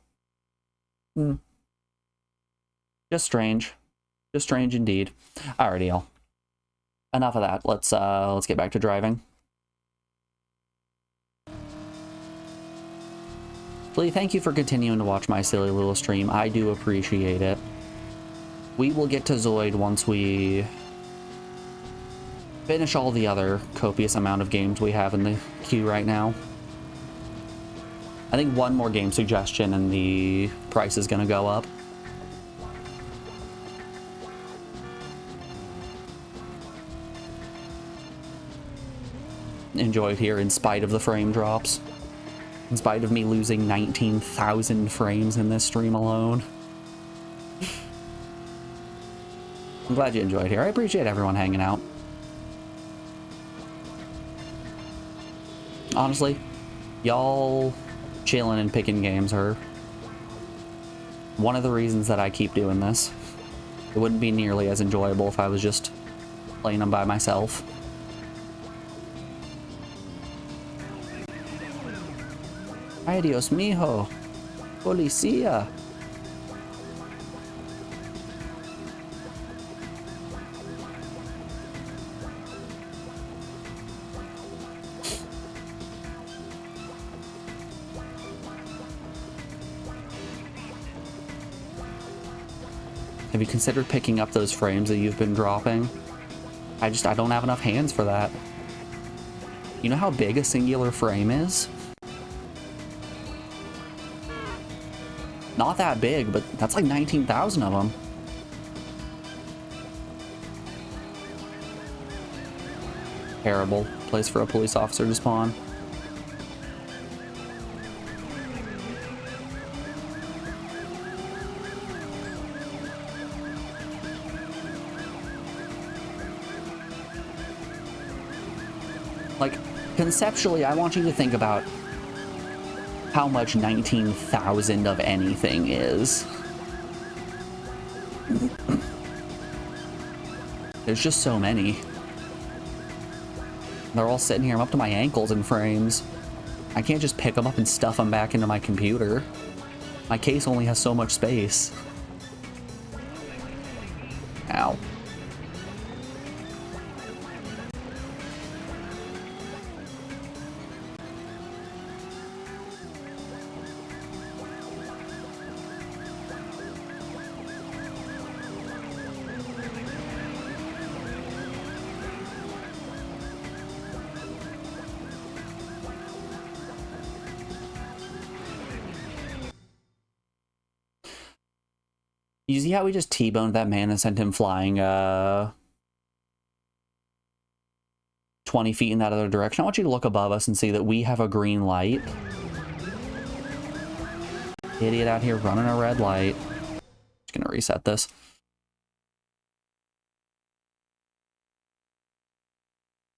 Speaker 1: Just strange. Just strange indeed. Alrighty, y'all. Enough of that. Let's get back to driving. Lee, thank you for continuing to watch my silly little stream. I do appreciate it. We will get to Zoid once we finish all the other copious amount of games we have in the queue right now. I think one more game suggestion and the price is going to go up. Enjoy it here in spite of the frame drops. In spite of me losing 19,000 frames in this stream alone. I'm glad you enjoyed here. I appreciate everyone hanging out. Honestly, y'all chilling and picking games are one of the reasons that I keep doing this. It wouldn't be nearly as enjoyable if I was just playing them by myself. Ay, Dios mijo. Policía. Have you considered picking up those frames that you've been dropping? I don't have enough hands for that. You know how big a singular frame is? Not that big, but that's like 19,000 of them. Terrible place for a police officer to spawn. Like, conceptually, I want you to think about how much 19,000 of anything is. There's just so many. They're all sitting here. I'm up to my ankles in frames. I can't just pick them up and stuff them back into my computer. My case only has so much space. Ow. You see how we just T-boned that man and sent him flying 20 feet in that other direction? I want you to look above us and see that we have a green light. Idiot out here running a red light. Just gonna reset this.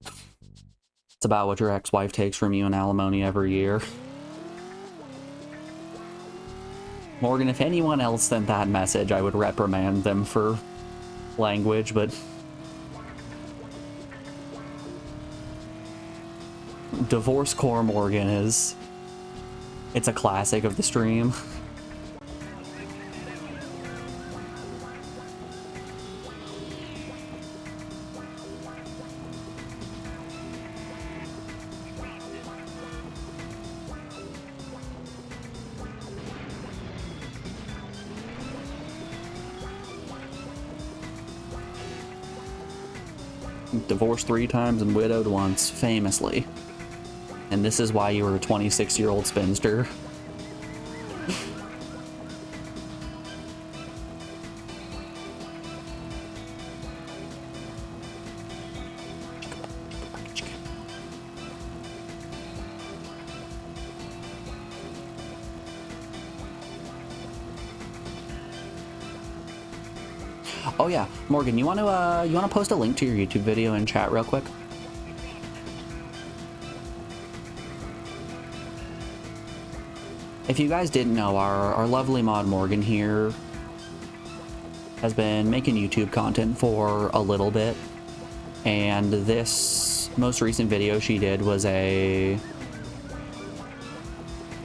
Speaker 1: It's about what your ex-wife takes from you in alimony every year. Morgan, if anyone else sent that message, I would reprimand them for language, but Divorce Core Morgan it's a classic of the stream. Divorced 3 times and widowed once, famously. And this is why you were a 26-year-old spinster. Oh yeah, Morgan, you want to post a link to your YouTube video in chat real quick? If you guys didn't know, our lovely mod Morgan here has been making YouTube content for a little bit, and this most recent video she did was a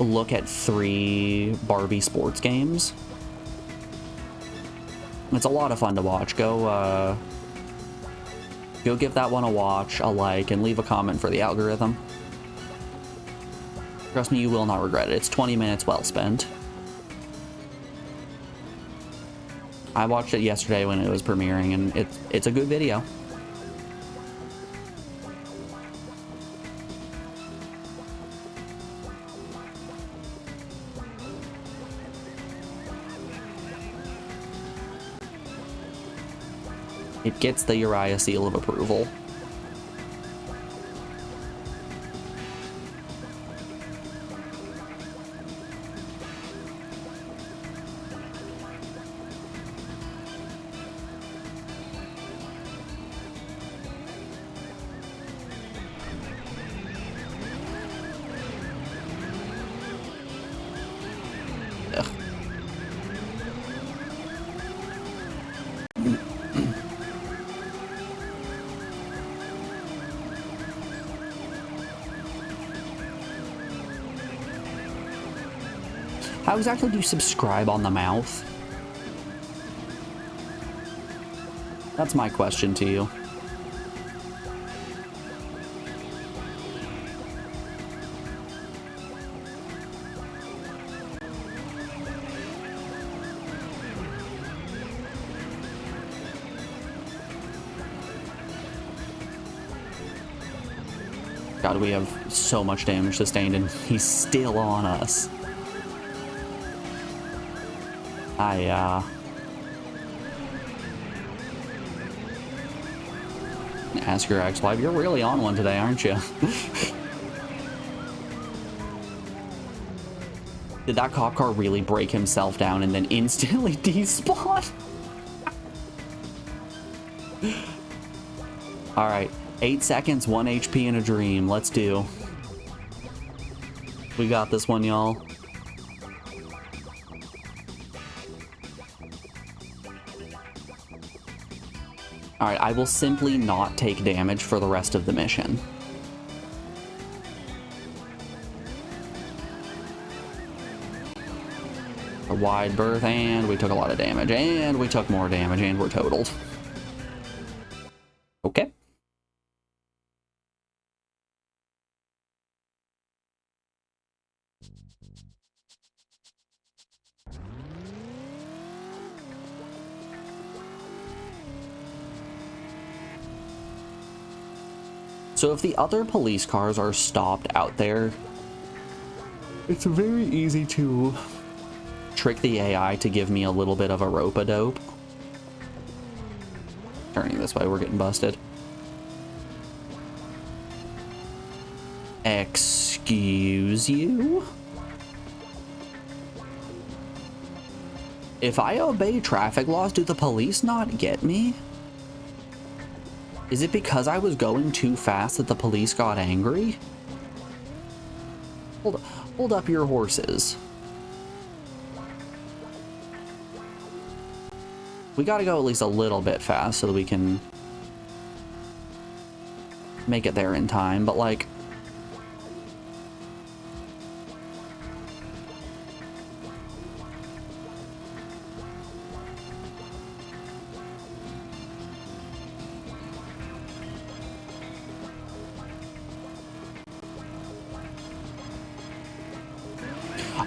Speaker 1: look at 3 Barbie sports games. It's a lot of fun to watch. Go give that one a watch, a like, and leave a comment for the algorithm. Trust me, you will not regret it. It's 20 minutes well spent. I watched it yesterday when it was premiering, and it's a good video. It gets the Uriah seal of approval. How exactly do you subscribe on the mouth? That's my question to you. God, we have so much damage sustained and he's still on us. Ask your ex-wife, you're really on one today, aren't you? Did that cop car really break himself down and then instantly despawn? Alright, 8 seconds, 1 HP in a dream. Let's do. We got this one, y'all. Alright, I will simply not take damage for the rest of the mission. A wide berth, and we took a lot of damage, and we took more damage, and we're totaled. Okay. So if the other police cars are stopped out there, it's very easy to trick the AI to give me a little bit of a rope-a-dope. Turning this way, we're getting busted. Excuse you? If I obey traffic laws, do the police not get me? Is it because I was going too fast that the police got angry? Hold up your horses. We gotta go at least a little bit fast so that we can make it there in time, but like...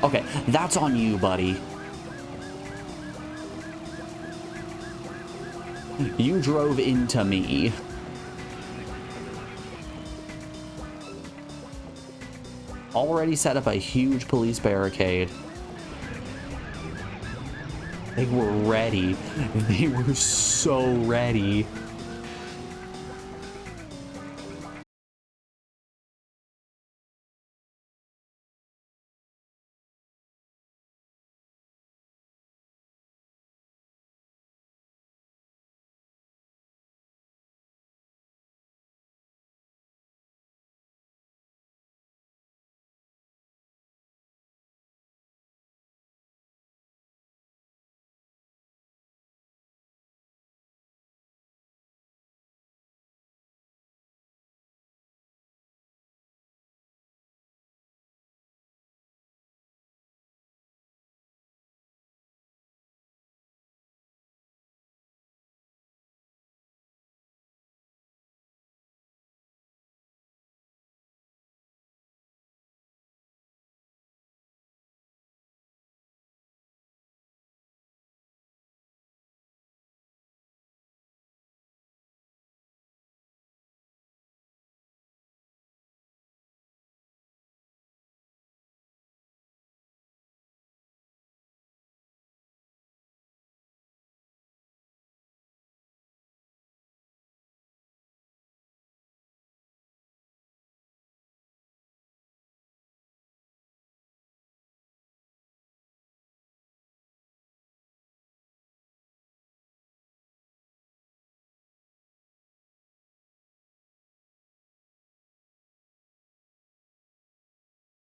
Speaker 1: Okay, that's on you, buddy. You drove into me. Already set up a huge police barricade. They were ready. They were so ready.